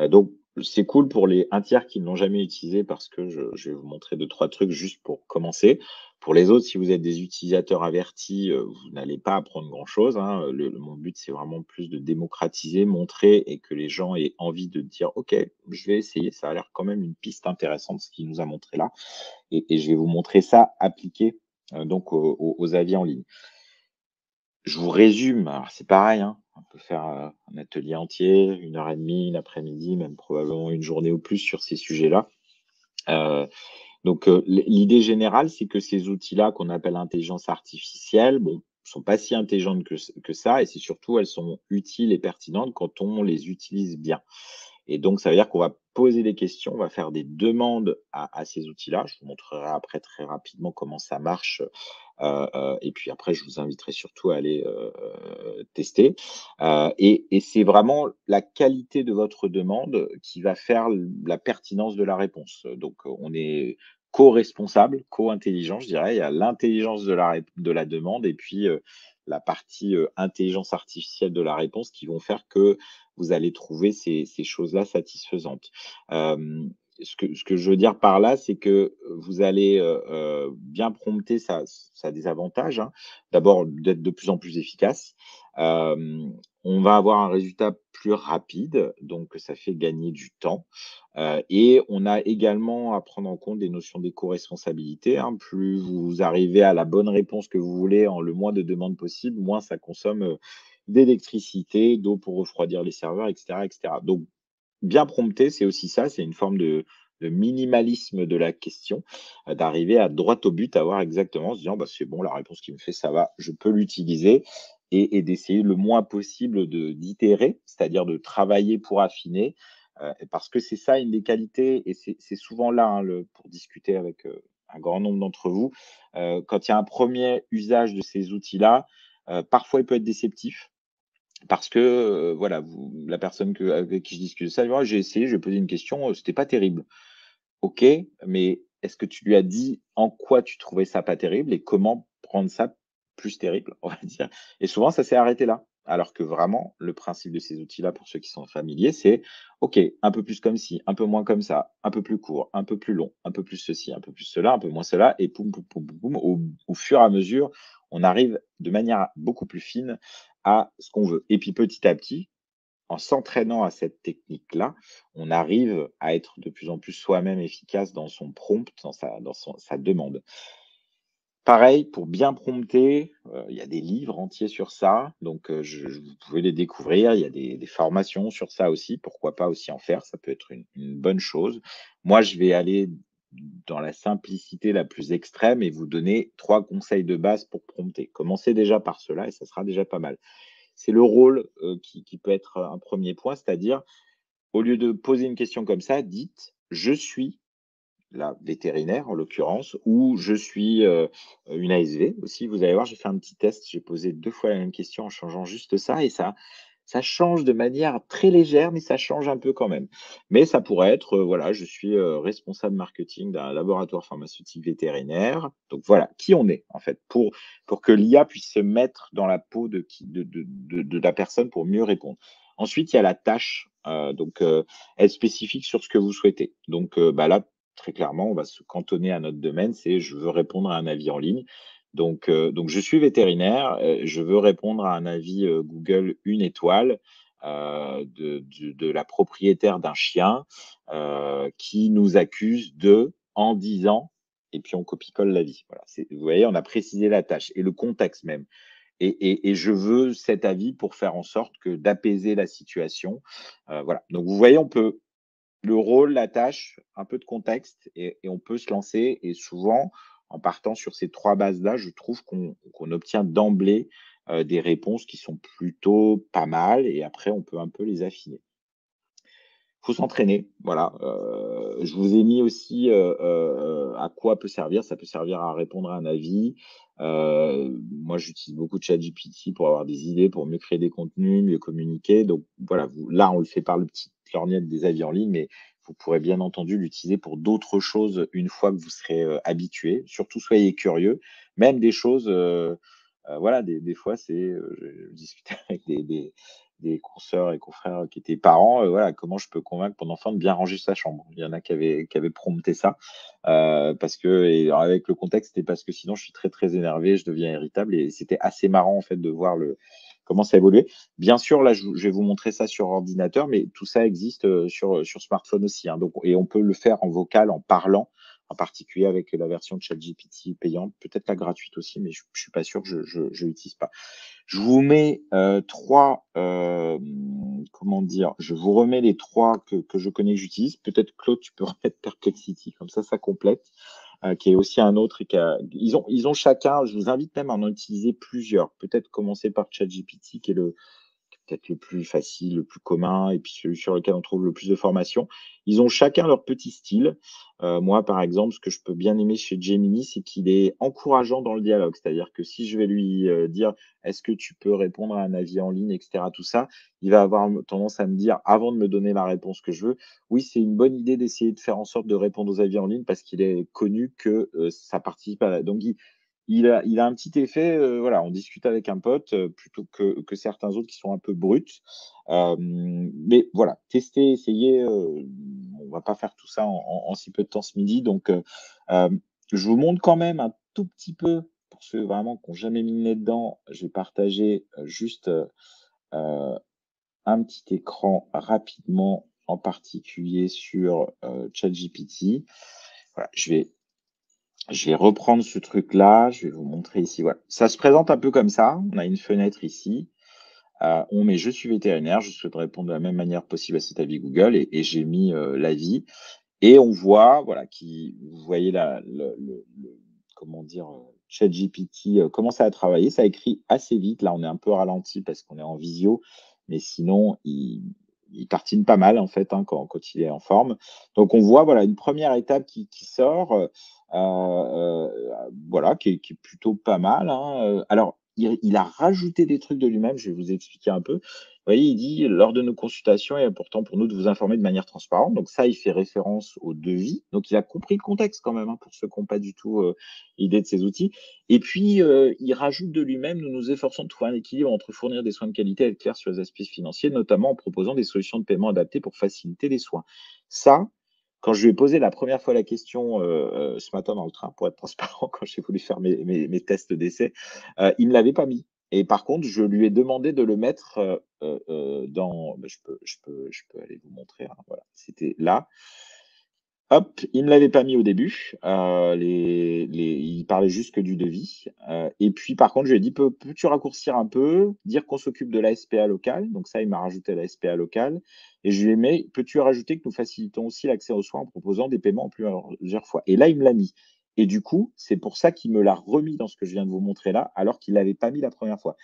Donc c'est cool pour les un tiers qui ne l'ont jamais utilisé parce que je vais vous montrer deux trois trucs juste pour commencer. Pour les autres, si vous êtes des utilisateurs avertis, vous n'allez pas apprendre grand-chose, hein. Mon but, c'est vraiment plus de démocratiser, montrer et que les gens aient envie de dire: «OK, je vais essayer, ça a l'air quand même une piste intéressante ce qu'il nous a montré là» et je vais vous montrer ça appliqué, donc aux avis en ligne. Je vous résume, alors c'est pareil, hein, on peut faire, un atelier entier, 1 heure et demie, une après-midi, même probablement une journée ou plus sur ces sujets-là. Heu, l'idée générale, c'est que ces outils-là qu'on appelle intelligence artificielle, bon, sont pas si intelligentes que ça et c'est surtout elles sont utiles et pertinentes quand on les utilise bien. Et donc, ça veut dire qu'on va poser des questions, on va faire des demandes à ces outils-là. Je vous montrerai après très rapidement comment ça marche, et puis après je vous inviterai surtout à aller, tester, et c'est vraiment la qualité de votre demande qui va faire la pertinence de la réponse. Donc, on est co-responsable, co-intelligent, je dirais. Il y a l'intelligence de la demande et puis, la partie, intelligence artificielle de la réponse qui vont faire que vous allez trouver ces choses-là satisfaisantes. Ce que je veux dire par là, c'est que vous allez, bien prompter, ça a des avantages, hein. D'abord, d'être de plus en plus efficace. On va avoir un résultat plus rapide, donc ça fait gagner du temps, et on a également à prendre en compte des notions d'éco-responsabilité, hein. Plus vous arrivez à la bonne réponse que vous voulez en le moins de demandes possible, moins ça consomme, d'électricité, d'eau pour refroidir les serveurs et cetera et cetera. Donc bien prompter, c'est aussi ça, c'est une forme de minimalisme de la question, d'arriver à droit au but, à voir exactement, en se disant: «Bah, c'est bon, la réponse qu'il me fait, ça va, je peux l'utiliser» et d'essayer le moins possible d'itérer, c'est-à-dire de travailler pour affiner, parce que c'est ça une des qualités et c'est souvent là, hein, le pour discuter avec, un grand nombre d'entre vous, quand il y a un premier usage de ces outils-là, parfois il peut être déceptif. Parce que, voilà, vous la personne avec qui je discute de ça, elle dit: «Oh, j'ai essayé, je lui ai posé une question, c'était pas terrible». OK, mais est-ce que tu lui as dit en quoi tu trouvais ça pas terrible et comment rendre ça plus terrible, on va dire? Et souvent ça s'est arrêté là. Alors que vraiment, le principe de ces outils-là, pour ceux qui sont familiers, c'est: «OK, un peu plus comme ci, un peu moins comme ça, un peu plus court, un peu plus long, un peu plus ceci, un peu plus cela, un peu moins cela» et poum, poum, poum, poum, poum, au fur et à mesure, on arrive de manière beaucoup plus fine à ce qu'on veut. Et puis petit à petit, en s'entraînant à cette technique-là, on arrive à être de plus en plus soi-même efficace dans son prompt, dans sa demande. Pareil, pour bien prompter, il y a des livres entiers sur ça, donc vous pouvez les découvrir. Il y a des formations sur ça aussi, pourquoi pas aussi en faire, ça peut être une bonne chose. Moi, je vais aller dans la simplicité la plus extrême et vous donner 3 conseils de base pour prompter. Commencez déjà par cela et ça sera déjà pas mal. C'est le rôle, qui peut être un premier point, c'est-à-dire, au lieu de poser une question comme ça, dites: «Je suis» la vétérinaire en l'occurrence, ou «Je suis», une ASV aussi. Vous allez voir, j'ai fait un petit test, j'ai posé 2 fois la même question en changeant juste ça et ça change de manière très légère, mais ça change un peu quand même. Mais ça pourrait être, voilà: «Je suis, responsable marketing d'un laboratoire pharmaceutique vétérinaire». Donc voilà, qui on est en fait, pour que l'IA puisse se mettre dans la peau de la personne pour mieux répondre. Ensuite, il y a la tâche, donc être spécifique sur ce que vous souhaitez. Donc bah, là, très clairement, on va se cantonner à notre domaine, c'est: je veux répondre à un avis en ligne. Donc je suis vétérinaire, je veux répondre à un avis, Google 1 étoile, de la propriétaire d'un chien, qui nous accuse de, en disant et puis on copie-colle l'avis. Voilà, vous voyez, on a précisé la tâche et le contexte même et je veux cet avis pour faire en sorte que d'apaiser la situation, voilà. Donc vous voyez, on peut le rôle, la tâche, un peu de contexte et on peut se lancer et souvent, en partant sur ces 3 bases-là, je trouve qu'on obtient d'emblée, des réponses qui sont plutôt pas mal et après on peut un peu les affiner. Faut s'entraîner, voilà, je vous ai mis aussi, à quoi peut servir. Ça peut servir à répondre à un avis. Moi, j'utilise beaucoup ChatGPT pour avoir des idées, pour mieux créer des contenus, mieux communiquer. Donc voilà, vous là, on le fait par le petit lorgnette des avis en ligne, mais vous pourrez bien entendu l'utiliser pour d'autres choses une fois que vous serez, habitués. Surtout soyez curieux, même des choses, voilà, des fois, c'est, je discutais avec des consoeurs et confrères qui étaient parents, voilà, comment je peux convaincre mon enfant de bien ranger sa chambre? Il y en a qui avaient prompté ça, parce que et avec le contexte, c'était parce que sinon je suis très, très énervé, je deviens irritable et c'était assez marrant en fait de voir le comment ça évoluait. Bien sûr, là, je vais vous montrer ça sur ordinateur, mais tout ça existe, sur smartphone aussi, hein, donc et on peut le faire en vocal, en parlant, en particulier avec la version de ChatGPT payante, peut-être la gratuite aussi, mais je suis pas sûr, je l'utilise pas. Je vous mets, 3, comment dire? Je vous remets les 3 que je connais, que j'utilise. Peut-être Claude, tu peux remettre Perplexity, comme ça complète, qui est aussi un autre et qui a ils ont chacun je vous invite même à en utiliser plusieurs. Peut-être commencer par ChatGPT qui est peut-être le plus facile, le plus commun et puis celui sur lequel on trouve le plus de formations. Ils ont chacun leur petit style. Moi, par exemple, ce que je peux bien aimer chez Gemini, c'est qu'il est encourageant dans le dialogue. C'est-à-dire que si je vais lui, dire: «Est-ce que tu peux répondre à un avis en ligne?» et cetera, tout ça, il va avoir tendance à me dire, avant de me donner la réponse que je veux: «Oui, c'est une bonne idée d'essayer de faire en sorte de répondre aux avis en ligne parce qu'il est connu que, ça participe à la». Donc il a un petit effet, voilà, on discute avec un pote, plutôt que certains autres qui sont un peu bruts. Mais voilà, testez, essayez, on va pas faire tout ça en si peu de temps ce midi donc je vous montre quand même un tout petit peu, pour ceux vraiment qui ont jamais mis le nez dedans, je vais partager, juste, heu, un petit écran rapidement, en particulier sur, ChatGPT. Voilà, je vais reprendre ce truc-là, je vais vous montrer ici, voilà. Ça se présente un peu comme ça, on a une fenêtre ici, on met: «Je suis vétérinaire, je souhaite répondre de la même manière possible à cet avis Google» et j'ai mis, l'avis et on voit, voilà, qui vous voyez la le comment dire? ChatGPT, commencer à travailler. Ça écrit assez vite. Là, on est un peu ralenti parce qu'on est en visio, mais sinon, il tartine pas mal, en fait, hein, quand il est en forme. Donc on voit, voilà, une première étape qui sort, voilà, qui est plutôt pas mal, hein, alors il a rajouté des trucs de lui-même, je vais vous expliquer un peu. Vous voyez, il dit: «Lors de nos consultations, il est important pour nous de vous informer de manière transparente». Donc ça, il fait référence au devis. Donc il a compris le contexte quand même, hein, pour ceux qui ont pas du tout, idée de ces outils. Et puis, il rajoute de lui-même: «Nous nous efforçons de trouver un équilibre entre fournir des soins de qualité et être clair sur les aspects financiers, notamment en proposant des solutions de paiement adaptées pour faciliter les soins». Ça, quand je lui ai posé la première fois la question, ce matin dans le train, pour être transparent, quand j'ai voulu faire mes tests d'essai, il me l'avait pas mis. Et par contre, je lui ai demandé de le mettre, dans bah, je peux aller vous montrer, hein, voilà, c'était là. Hop, il me l'avait pas mis au début, il parlait juste que du devis, et puis par contre, je lui ai dit: «Peux-tu raccourcir un peu, dire qu'on s'occupe de la SPA locale?» Donc ça, il m'a rajouté la SPA locale et je lui ai mis: «Peux-tu rajouter que nous facilitons aussi l'accès aux soins en proposant des paiements en plusieurs fois?» Et là, il me l'a mis et du coup, c'est pour ça qu'il me l'a remis dans ce que je viens de vous montrer là, alors qu'il l'avait pas mis la première fois.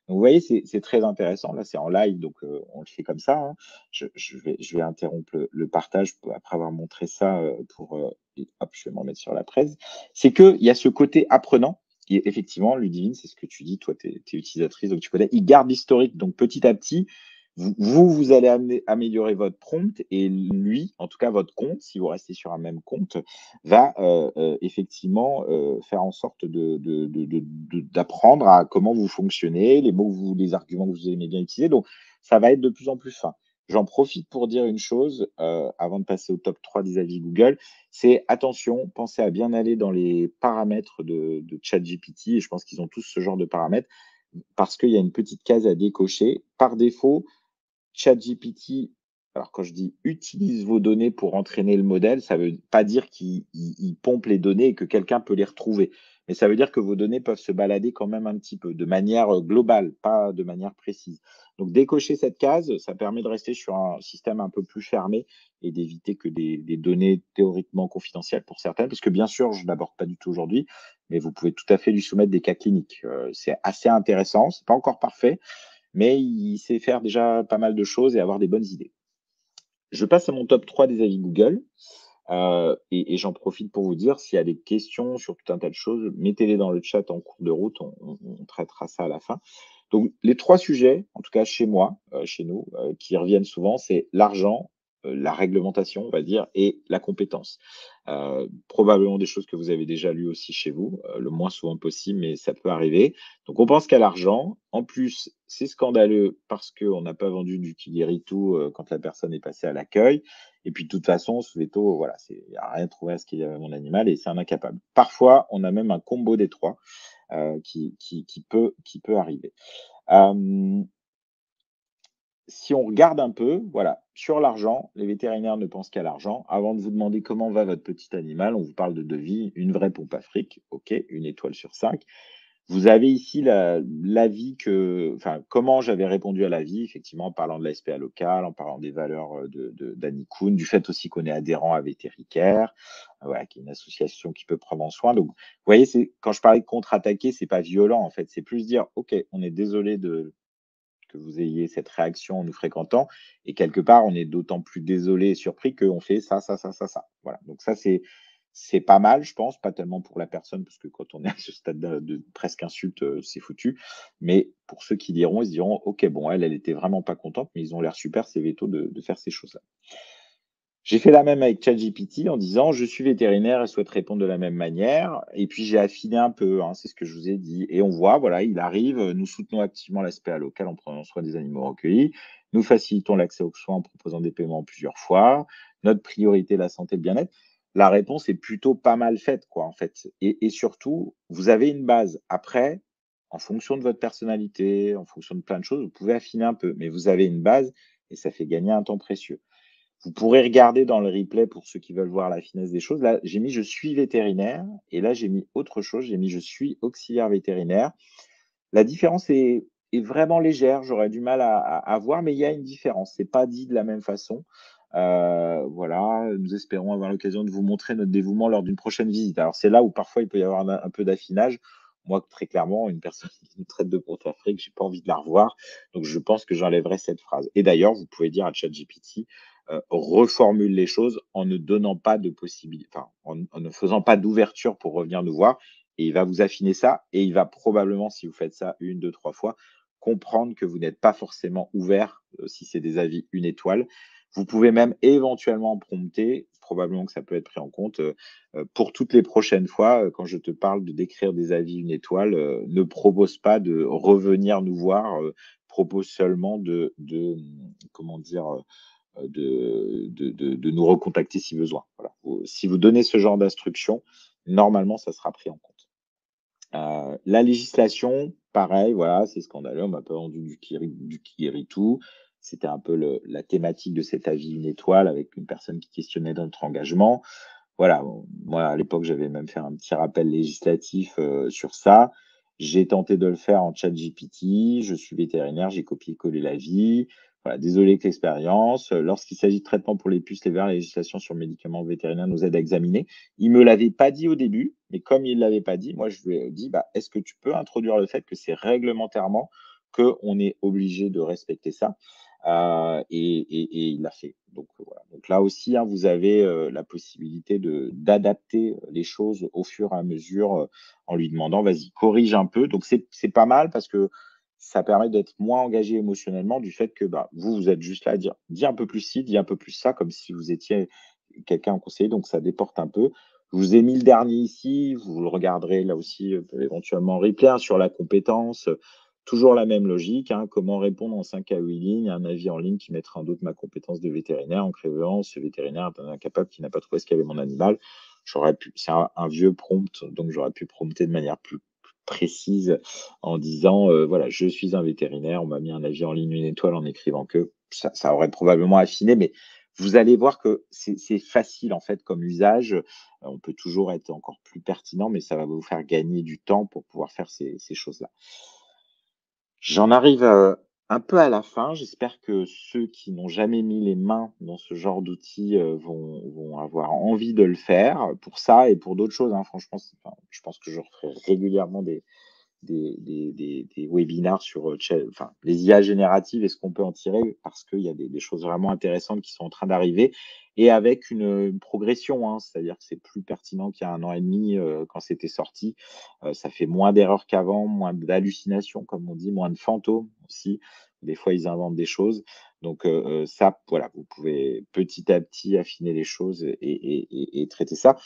Donc vous voyez, c'est très intéressant. Là, c'est en live, donc on le fait comme ça, hein. Je vais interrompre le partage après avoir montré ça, et hop, je vais me remettre sur la presse. C'est qu'il y a ce côté apprenant qui est effectivement, Ludivine, c'est ce que tu dis, toi, tu es utilisatrice, donc tu connais. Il garde l'historique, donc petit à petit, vous allez améliorer votre prompt et lui, en tout cas votre compte, si vous restez sur un même compte, va, effectivement, faire en sorte d'apprendre à comment vous fonctionnez, les arguments que vous aimez bien utiliser, donc ça va être de plus en plus fin. J'en profite pour dire une chose, avant de passer au top 3 des avis Google, c'est attention, pensez à bien aller dans les paramètres de ChatGPT et je pense qu'ils ont tous ce genre de paramètres, parce qu'il y a une petite case à décocher. Par défaut, ChatGPT, alors quand je dis utilise vos données pour entraîner le modèle, ça veut pas dire qu'il pompe les données et que quelqu'un peut les retrouver. Mais ça veut dire que vos données peuvent se balader quand même un petit peu, de manière globale, pas de manière précise. Donc décocher cette case, ça permet de rester sur un système un peu plus fermé et d'éviter que des données théoriquement confidentielles pour certaines, parce que bien sûr, je n'aborde pas du tout aujourd'hui, mais vous pouvez tout à fait lui soumettre des cas cliniques. C'est assez intéressant, c'est pas encore parfait, mais il sait faire déjà pas mal de choses et avoir des bonnes idées. Je passe à mon top 3 des avis Google, et j'en profite pour vous dire, s'il y a des questions sur tout un tas de choses, mettez-les dans le chat en cours de route, on traitera ça à la fin. Donc les 3 sujets, en tout cas chez moi, chez nous, qui reviennent souvent, c'est l'argent, la réglementation, on va dire, et la compétence. Probablement des choses que vous avez déjà lues aussi chez vous, le moins souvent possible, mais ça peut arriver. Donc on pense qu'à l'argent. En plus, c'est scandaleux parce qu'on n'a pas vendu du Kigeritu, quand la personne est passée à l'accueil et puis de toute façon, ce veto, voilà, il y a rien trouvé à ce qu'il y avait mon animal et c'est un incapable. Parfois, on a même un combo des 3, qui peut arriver. Hem, Si on regarde un peu, voilà, sur l'argent, les vétérinaires ne pensent qu'à l'argent. Avant de vous demander comment va votre petit animal, on vous parle de devis, une vraie pompe à fric, OK, 1 étoile sur 5. Vous avez ici l'avis comment j'avais répondu à l'avis, effectivement, en parlant de la SPA locale, en parlant des valeurs, d'Annie Kuhn, du fait aussi qu'on est adhérent à Vétéricare, voilà, qui est une association qui peut prendre en soin. Donc, vous voyez, c'est quand je parlais de contre-attaquer, c'est pas violent, en fait, c'est plus dire: «OK, on est désolé de que vous ayez cette réaction en nous fréquentant et quelque part, on est d'autant plus désolé et surpris qu'on fait ça, ça, ça, ça, ça». Voilà, donc ça, c'est pas mal, je pense, pas tellement pour la personne, parce que quand on est à ce stade de presque insulte, c'est foutu. Mais pour ceux qui liront, ils se diront: «OK, bon, elle était vraiment pas contente, mais ils ont l'air super ces vétos de faire ces choses-là». J'ai fait la même avec ChatGPT en disant: «Je suis vétérinaire et souhaite répondre de la même manière» et puis j'ai affiné un peu, hein, c'est ce que je vous ai dit et on voit, voilà, il arrive, «Nous soutenons activement l'aspect local en prenant soin des animaux recueillis. Nous facilitons l'accès aux soins en proposant des paiements plusieurs fois. Notre priorité est la santé et le bien-être». La réponse est plutôt pas mal faite, quoi, en fait et surtout, vous avez une base. Après, en fonction de votre personnalité, en fonction de plein de choses, vous pouvez affiner un peu, mais vous avez une base et ça fait gagner un temps précieux. Vous pourrez regarder dans le replay pour ceux qui veulent voir la finesse des choses. Là, j'ai mis: «Je suis vétérinaire» et là, j'ai mis autre chose, j'ai mis: «Je suis auxiliaire vétérinaire». La différence est vraiment légère, j'aurais du mal à voir, mais il y a une différence. C'est pas dit de la même façon. Voilà, nous espérons avoir l'occasion de vous montrer notre dévouement lors d'une prochaine visite. Alors c'est là où parfois il peut y avoir un peu d'affinage. Moi, très clairement, une personne qui me traite de Pontarfrique, j'ai pas envie de la revoir, donc je pense que j'enlèverai cette phrase. Et d'ailleurs, vous pouvez dire à ChatGPT, reformule les choses en ne donnant pas de possibilité, enfin, en ne faisant pas d'ouverture pour revenir nous voir et il va vous affiner ça et il va probablement, si vous faites ça une, deux, 3 fois, comprendre que vous n'êtes pas forcément ouvert, si c'est des avis 1 étoile. Vous pouvez même éventuellement prompter, probablement que ça peut être pris en compte, pour toutes les prochaines fois, quand je te parle de d'écrire des avis 1 étoile, ne propose pas de revenir nous voir, propose seulement comment dire? De nous recontacter si besoin. Voilà. Si vous donnez ce genre d'instruction, normalement, ça sera pris en compte. La législation, pareil, voilà, c'est scandaleux. On m'a pas vendu du Kiritou. C'était un peu la thématique de cet avis une étoile avec une personne qui questionnait notre engagement. Voilà, moi, à l'époque, j'avais même fait un petit rappel législatif, sur ça. J'ai tenté de le faire en ChatGPT. Je suis vétérinaire, j'ai copié-collé l'avis. Voilà, désolé que l'expérience. Lorsqu'il s'agit de traitement pour les puces, les vers, la législation sur le médicament vétérinaire nous aide à examiner. Il me l'avait pas dit au début, mais comme il l'avait pas dit, moi, je lui ai dit: «Bah, est-ce que tu peux introduire le fait que c'est réglementairement qu'on est obligé de respecter ça?» Et il l'a fait. Donc voilà. Donc là aussi, hein, vous avez, la possibilité d'adapter les choses au fur et à mesure, en lui demandant: «Vas-y, corrige un peu». Donc c'est pas mal parce que ça permet d'être moins engagé émotionnellement du fait que, bah, vous êtes juste là à dire: «Dis un peu plus ci, dis un peu plus ça», comme si vous étiez quelqu'un en conseiller, donc ça déporte un peu. Je vous ai mis le dernier ici, vous le regarderez là aussi, éventuellement en replay, hein, sur la compétence, toujours la même logique, hein. Comment répondre en 5 à 8 lignes à un avis en ligne qui mettrait en doute ma compétence de vétérinaire en créant ce vétérinaire est un incapable qui n'a pas trouvé ce qu'avait mon animal. J'aurais pu, c'est un vieux prompt, donc j'aurais pu prompter de manière plus précise en disant, voilà, je suis un vétérinaire, on m'a mis un avis en ligne 1 étoile en écrivant que ça aurait probablement affiné, mais vous allez voir que c'est facile en fait comme usage. On peut toujours être encore plus pertinent, mais ça va vous faire gagner du temps pour pouvoir faire ces choses-là. J'en arrive, un peu à la fin. J'espère que ceux qui n'ont jamais mis les mains dans ce genre d'outils, vont avoir envie de le faire, pour ça et pour d'autres choses, hein. Franchement, enfin, je pense que je referai régulièrement des webinars sur, enfin, les IA génératives et ce qu'on peut en tirer parce qu'il y a des choses vraiment intéressantes qui sont en train d'arriver et avec une progression, hein. C'est-à-dire que c'est plus pertinent qu'il y a 1 an et demi, quand c'était sorti. Ça fait moins d'erreurs qu'avant, moins d'hallucinations comme on dit, moins de fantômes aussi. Des fois, ils inventent des choses. Donc, ça, voilà, vous pouvez petit à petit affiner les choses et traiter ça.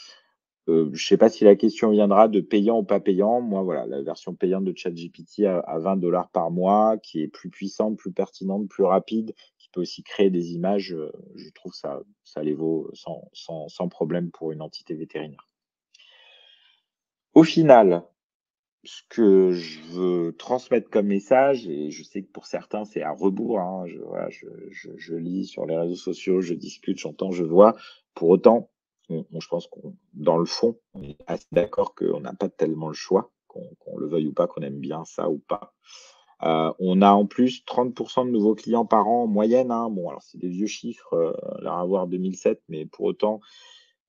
Je sais pas si la question viendra de payant ou pas payant. Moi, voilà, la version payante de ChatGPT à 20 $ par mois, qui est plus puissante, plus pertinente, plus rapide, qui peut aussi créer des images, je trouve ça les vaut sans problème pour une entité vétérinaire. Au final, ce que je veux transmettre comme message et je sais que pour certains, c'est à rebours, hein, voilà, je lis sur les réseaux sociaux, je discute, j'entends, je vois. Pour autant, je pense qu'on dans le fond, on est assez d'accord qu'on n'a pas tellement le choix, qu'on le veuille ou pas, qu'on aime bien ça ou pas. On a en plus 30 de nouveaux clients par an en moyenne, hein. Bon, alors c'est des vieux chiffres, là à voir 2007, mais pour autant,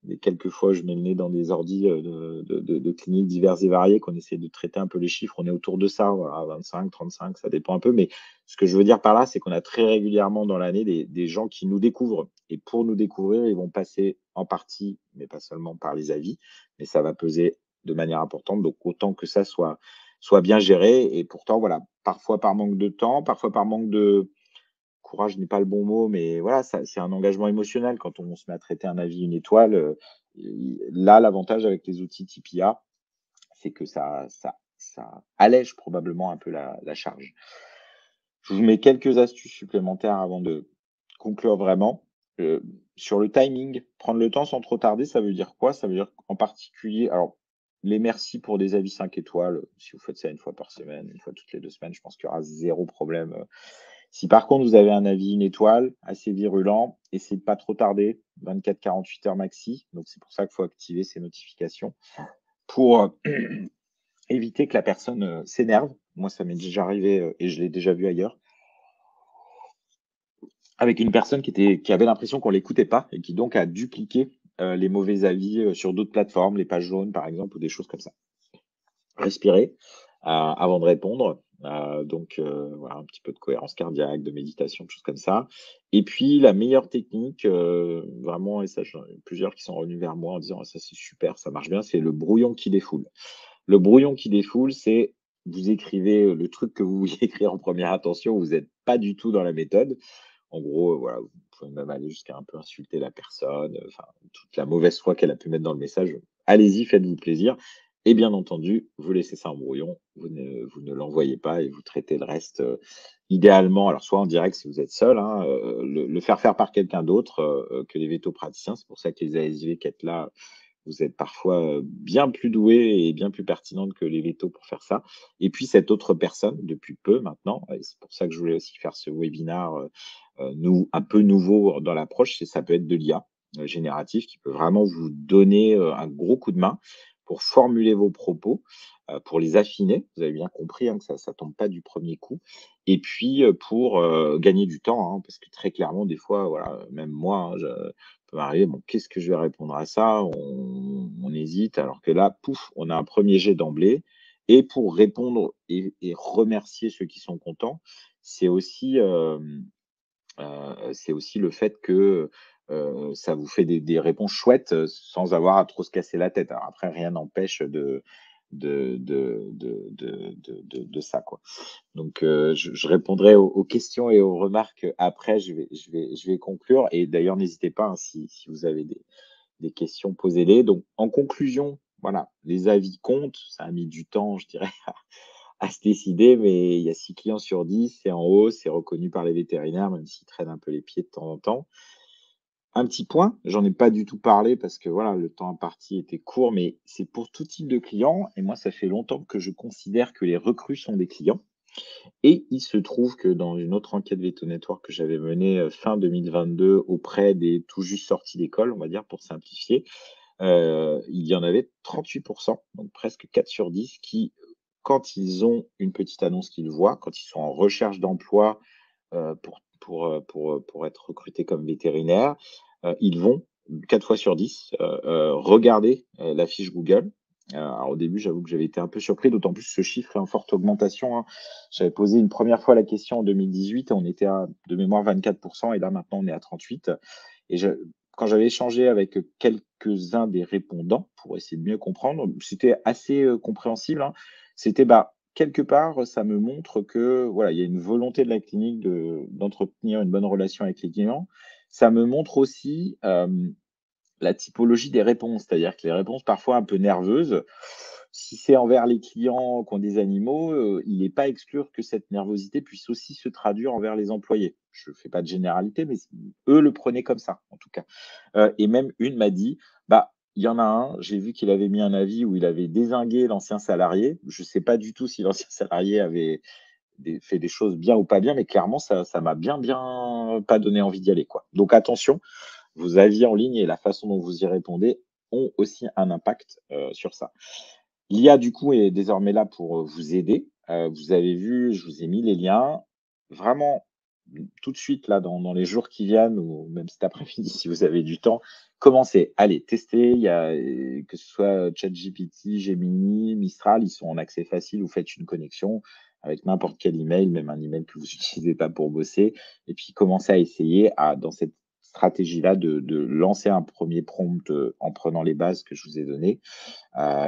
et quelques fois, je mets le nez dans des ordis, de cliniques diverses et variées qu'on essaie de traiter un peu les chiffres. On est autour de ça, voilà, 25-35, ça dépend un peu. Mais ce que je veux dire par là, c'est qu'on a très régulièrement dans l'année des gens qui nous découvrent et pour nous découvrir, ils vont passer en partie, mais pas seulement par les avis, mais ça va peser de manière importante. Donc autant que ça soit bien géré et pourtant voilà, parfois par manque de temps, parfois par manque de courage n'est pas le bon mot, mais voilà, ça c'est un engagement émotionnel quand on se met à traiter un avis une étoile, i là, l'avantage avec les outils type IA, c'est que ça allège probablement un peu la charge. Je vous mets quelques astuces supplémentaires avant de conclure vraiment. Sur le timing, prendre le temps sans trop tarder, ça veut dire quoi? Ça veut dire qu'en particulier alors les merci pour des avis 5 étoiles, si vous faites ça une fois par semaine, une fois toutes les 2 semaines, je pense qu'il y aura 0 problème. Si par contre vous avez un avis 1 étoile assez virulent, essayez de pas trop tarder, 24-48 heures maxi. Donc c'est pour ça qu'il faut activer ces notifications pour, éviter que la personne, s'énerve. Moi, ça m'est déjà arrivé, et je l'ai déjà vu ailleurs, avec une personne qui avait l'impression qu'on l'écoutait pas et qui donc a dupliqué, les mauvais avis, sur d'autres plateformes, les pages jaunes par exemple ou des choses comme ça. Respirer, avant de répondre, donc voilà, un petit peu de cohérence cardiaque, de méditation, de choses comme ça. Et puis la meilleure technique, vraiment, et ça j'en ai plusieurs qui sont revenus vers moi en disant: «Ah ça c'est super, ça marche bien», c'est le brouillon qui défoule. Le brouillon qui défoule, c'est vous écrivez, le truc que vous vouliez écrire en première intention, vous êtes pas du tout dans la méthode. En gros, voilà, vous pouvez même aller jusqu'à un peu insulter la personne, enfin, toute la mauvaise foi qu'elle a pu mettre dans le message. Allez-y, faites-vous plaisir et bien entendu, vous laissez ça en brouillon, vous ne l'envoyez pas et vous traitez le reste, idéalement, alors soit en direct si vous êtes seul, hein, le faire par quelqu'un d'autre, que les vétopraticiens. C'est pour ça que les ASV qui êtes là, vous êtes parfois, bien plus doués et bien plus pertinentes que les vétos pour faire ça. Et puis cette autre personne, depuis peu maintenant, et c'est pour ça que je voulais aussi faire ce webinaire, nou un peu nouveau dans l'approche, ça peut être de l'IA, générative qui peut vraiment vous donner, un gros coup de main pour formuler vos propos, pour les affiner. Vous avez bien compris, hein, que ça tombe pas du premier coup. Et puis, pour, gagner du temps, hein, parce que très clairement des fois, voilà, même moi, hein, je peut m'arriver, bon, qu'est-ce que je vais répondre à ça? On hésite alors que là, pouf, on a un premier jet d'emblée. Et pour répondre et remercier ceux qui sont contents, c'est aussi, c'est aussi le fait que, ça vous fait des réponses chouettes, sans avoir à trop se casser la tête. Alors après, rien n'empêche de ça, quoi. Donc, je répondrai aux questions et aux remarques après. Je vais conclure et d'ailleurs, n'hésitez pas, hein, si vous avez des questions, posez-les. Donc en conclusion, voilà, les avis comptent. Ça a mis du temps, je dirais, à se décider, mais il y a 6 clients sur 10, c'est en hausse, c'est reconnu par les vétérinaires, même s'ils traînent un peu les pieds de temps en temps. Un petit point, j'en ai pas du tout parlé parce que voilà, le temps imparti était court, mais c'est pour tout type de clients et moi, ça fait longtemps que je considère que les recrues sont des clients. Et il se trouve que dans une autre enquête Veto Network que j'avais menée, fin 2022 auprès des tout juste sortis d'école, on va dire pour simplifier, il y en avait 38, donc presque 4 sur 10 qui, quand ils ont une petite annonce qu'ils voient, quand ils sont en recherche d'emploi, pour être recrutés comme vétérinaires, ils vont 4 fois sur 10, regarder, la fiche Google. Alors au début, j'avoue que j'avais été un peu surpris, d'autant plus ce chiffre est en forte augmentation, hein. J'avais posé une première fois la question en 2018, on était à, de mémoire, 24 et là maintenant on est à 38. Et quand j'avais échangé avec, quelques-uns des répondants pour essayer de mieux comprendre, c'était assez, compréhensible, hein. C'était, bah, quelque part, ça me montre que, voilà, il y a une volonté de la clinique d'entretenir une bonne relation avec les clients. Ça me montre aussi, la typologie des réponses, c'est-à-dire que les réponses parfois un peu nerveuses, si c'est envers les clients qui ont des animaux, il n'est pas à exclure que cette nervosité puisse aussi se traduire envers les employés. Je ne fais pas de généralité, mais eux le prenaient comme ça, en tout cas. Et même une m'a dit: «Bah, il y en a un, j'ai vu qu'il avait mis un avis où il avait dézingué l'ancien salarié». Je ne sais pas du tout si l'ancien salarié avait fait des choses bien ou pas bien, mais clairement ça m'a bien pas donné envie d'y aller, quoi. Donc attention, vos avis en ligne et la façon dont vous y répondez ont aussi un impact, sur ça. L'IA, du coup, est désormais là pour, vous aider. Vous avez vu, je vous ai mis les liens. Vraiment, tout de suite, là, dans les jours qui viennent ou même cet après-midi si vous avez du temps, commencez. Allez, testez. Il y a, que ce soit ChatGPT, Gemini, Mistral, ils sont en accès facile. Vous faites une connexion avec n'importe quel email, même un email que vous n'utilisez pas pour bosser et puis commencez à essayer dans cette stratégie-là de lancer un premier prompt, en prenant les bases que je vous ai données.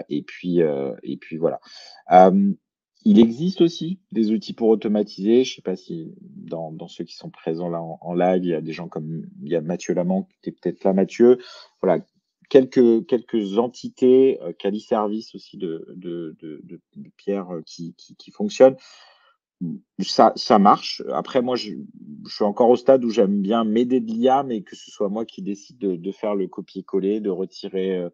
Et puis voilà. Hem, il existe aussi des outils pour automatiser. Je ne sais pas si dans ceux qui sont présents là en live, il y a des gens comme il y a Mathieu Lamant, tu es peut-être là Mathieu. Voilà, quelques entités, Quali Service aussi de Pierre, qui fonctionnent. Ça marche. Après moi, je suis encore au stade où j'aime bien m'aider de l'IA, mais que ce soit moi qui décide de faire le copier-coller, de retirer,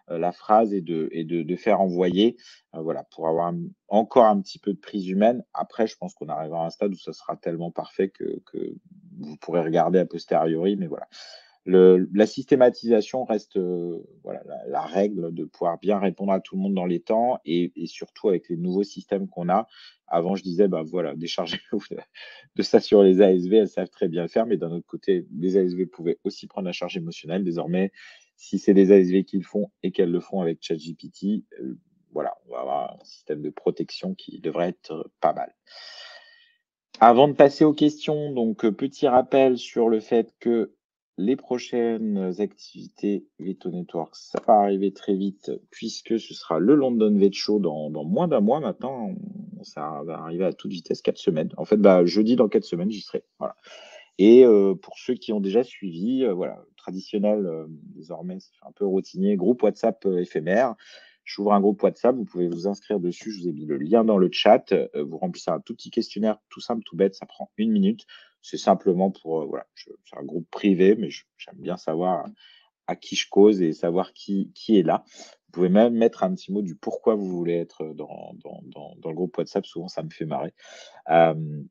la phrase et de faire envoyer, voilà, pour avoir encore un petit peu de prise humaine. Après, je pense qu'on arrivera à un stade où ça sera tellement parfait que vous pourrez regarder a posteriori, mais voilà. La systématisation reste, voilà, la règle de pouvoir bien répondre à tout le monde dans les temps et surtout avec les nouveaux systèmes qu'on a. Avant, je disais: «Bah, voilà, déchargez-vous de ça sur les ASV, elles savent très bien le faire», mais d'un autre côté, les ASV pouvaient aussi prendre la charge émotionnelle. Désormais, si c'est des ASV qui le font et qu'elles le font avec ChatGPT, voilà, on va avoir un système de protection qui devrait être, pas mal. Avant de passer aux questions, donc, petit rappel sur le fait que les prochaines activités Veto Network, ça va arriver très vite puisque ce sera le London Vet Show dans moins d'un mois maintenant. Ça va arriver à toute vitesse, 4 semaines. En fait, bah, jeudi dans 4 semaines, j'y serai, voilà. Et pour ceux qui ont déjà suivi, voilà, traditionnel, désormais, c'est un peu routinier, groupe WhatsApp, éphémère. J'ouvre un groupe WhatsApp, vous pouvez vous inscrire dessus, je vous ai mis le lien dans le chat. Vous remplissez un tout petit questionnaire, tout simple, tout bête, ça prend 1 minute. C'est simplement pour, voilà, c'est un groupe privé, mais j'aime bien savoir à qui je cause et savoir qui est là. Vous pouvez même mettre un petit mot du pourquoi vous voulez être dans le groupe WhatsApp, souvent ça me fait marrer. Hem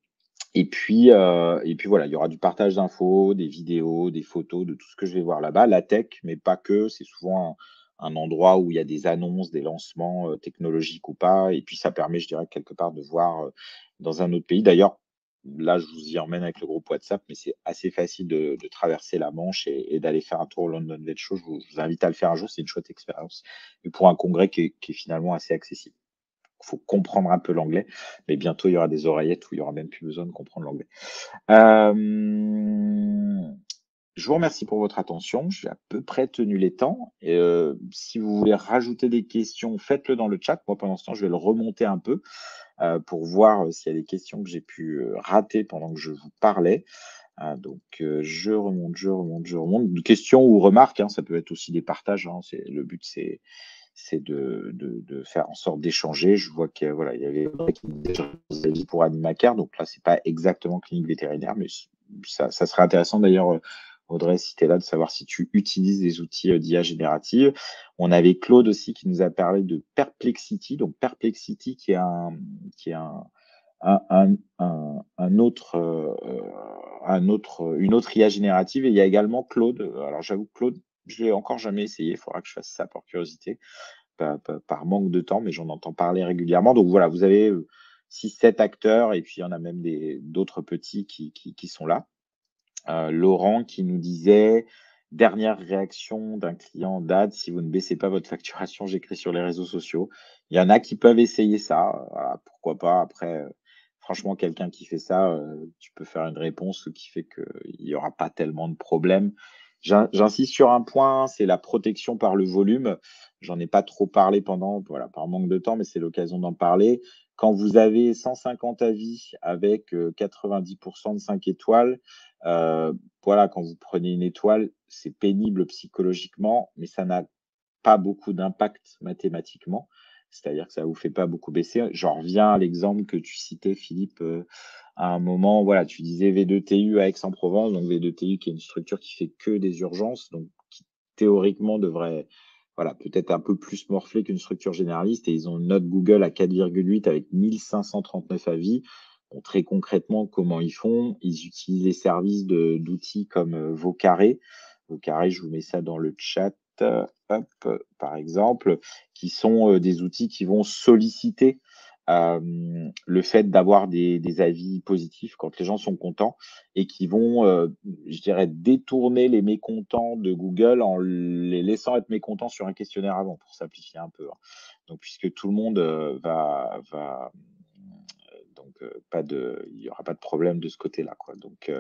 et puis voilà, il y aura du partage d'infos, des vidéos, des photos, de tout ce que je vais voir là-bas. La tech, mais pas que, c'est souvent un endroit où il y a des annonces, des lancements, technologiques ou pas et puis ça permet, je dirais, quelque part de voir, dans un autre pays. D'ailleurs, là, je vous y emmène avec le groupe WhatsApp, mais c'est assez facile de traverser la Manche et d'aller faire un tour au London Vet Show. Je vous invite à le faire un jour, c'est une chouette expérience et pour un congrès qui est finalement assez accessible. Il faut comprendre un peu l'anglais, mais bientôt il y aura des oreillettes où il y aura même plus besoin de comprendre l'anglais. Je vous remercie pour votre attention. J'ai à peu près tenu les temps et si vous voulez rajouter des questions, faites-le dans le chat. Moi, pendant ce temps, je vais le remonter un peu, pour voir, s'il y a des questions que j'ai pu, rater pendant que je vous parlais. Donc je remonte, je remonte, je remonte. Questions ou remarques, hein, ça peut être aussi des partages, hein, le but, c'est de faire en sorte d'échanger. Je vois que voilà, il y avait Audrey qui me disait avis pour Animacare, donc là, c'est pas exactement clinique vétérinaire, mais ça serait intéressant d'ailleurs, Audrey, si tu es là, de savoir si tu utilises des outils d'IA générative. On avait Claude aussi qui nous a parlé de Perplexity, donc Perplexity qui est un autre, une autre IA générative et il y a également Claude. Alors j'avoue que Claude, je l'ai encore jamais essayé, il faudra que je fasse ça par curiosité, par manque de temps, mais j'en entends parler régulièrement. Donc voilà, vous avez 6-7 acteurs et puis il y en a même d'autres petits qui sont là. Laurent qui nous disait: «Dernière réaction d'un client date, si vous ne baissez pas votre facturation, j'écris sur les réseaux sociaux». Il y en a qui peuvent essayer ça, voilà, pourquoi pas. Après, franchement, quelqu'un qui fait ça, tu peux faire une réponse qui fait qu'il y aura pas tellement de problèmes. J'insiste sur un point, c'est la protection par le volume. J'en ai pas trop parlé pendant, voilà, par manque de temps, mais c'est l'occasion d'en parler. Quand vous avez 150 avis avec, 90 de 5 étoiles, voilà, quand vous prenez une étoile, c'est pénible psychologiquement, mais ça n'a pas beaucoup d'impact mathématiquement. C'est-à-dire que ça vous fait pas beaucoup baisser. J'en reviens à l'exemple que tu citais, Philippe, à un moment, voilà, tu disais V2TU à Aix-en-Provence, donc V2TU qui est une structure qui fait que des urgences, donc qui théoriquement devrait, voilà, peut-être un peu plus morflé qu'une structure généraliste et ils ont une note Google à 4,8 avec 1539 avis. Bon, très concrètement, comment ils font? Ils utilisent les services d'outils comme, Vocaré. Vocaré, je vous mets ça dans le chat, hop, par exemple, qui sont, des outils qui vont solliciter, le fait d'avoir des avis positifs quand les gens sont contents et qui vont, je dirais, détourner les mécontents de Google en les laissant être mécontents sur un questionnaire avant, pour simplifier un peu, hein. Donc puisque tout le monde, donc pas de il y aura pas de problème de ce côté-là, quoi. Donc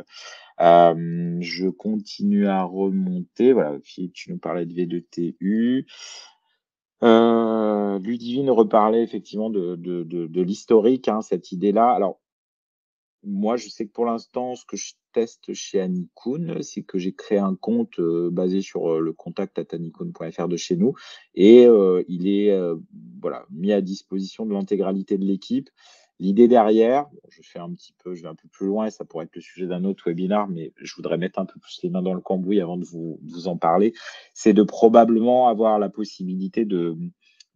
je continue à remonter. Voilà, Philippe, tu nous parlais de V2TU. Ludivine reparlait effectivement de l'historique, hein, cette idée-là. Alors, moi, je sais que pour l'instant, ce que je teste chez Anycoon, c'est que j'ai créé un compte, basé sur, le contact@anycoon.fr de chez nous et il est, voilà, mis à disposition de l'intégralité de l'équipe L'idée derrière, bon, je vais un peu plus loin et ça pourrait être le sujet d'un autre webinaire, mais je voudrais mettre un peu plus les mains dans le cambouis avant de vous en parler. C'est de probablement avoir la possibilité de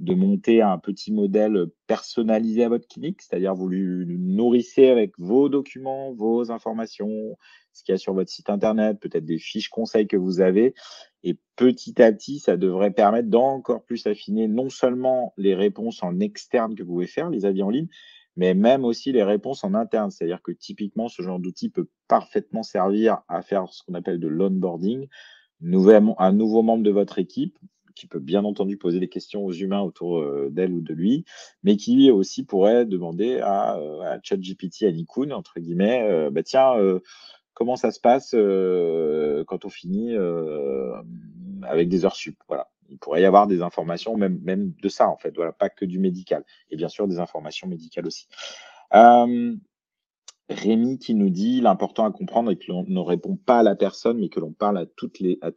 monter un petit modèle personnalisé à votre clinique, c'est-à-dire vous lui nourrissez avec vos documents, vos informations, ce qu'il y a sur votre site internet, peut-être des fiches conseils que vous avez. Et petit à petit, ça devrait permettre d'encore plus affiner non seulement les réponses en externe que vous pouvez faire, les avis en ligne, mais même aussi les réponses en interne. C'est-à-dire que typiquement, ce genre d'outil peut parfaitement servir à faire ce qu'on appelle de l'onboarding, un nouveau membre de votre équipe qui peut bien entendu poser des questions aux humains autour d'elle ou de lui, mais qui aussi pourrait demander à ChatGPT, à Nikun, entre guillemets, bah tiens, comment ça se passe quand on finit avec des heures sup. Voilà. Il pourrait y avoir des informations, même de ça, en fait. Voilà, pas que du médical. Et bien sûr, des informations médicales aussi. Euh, Rémi qui nous dit l'important à comprendre est que l'on ne répond pas à la personne, mais que l'on parle à tous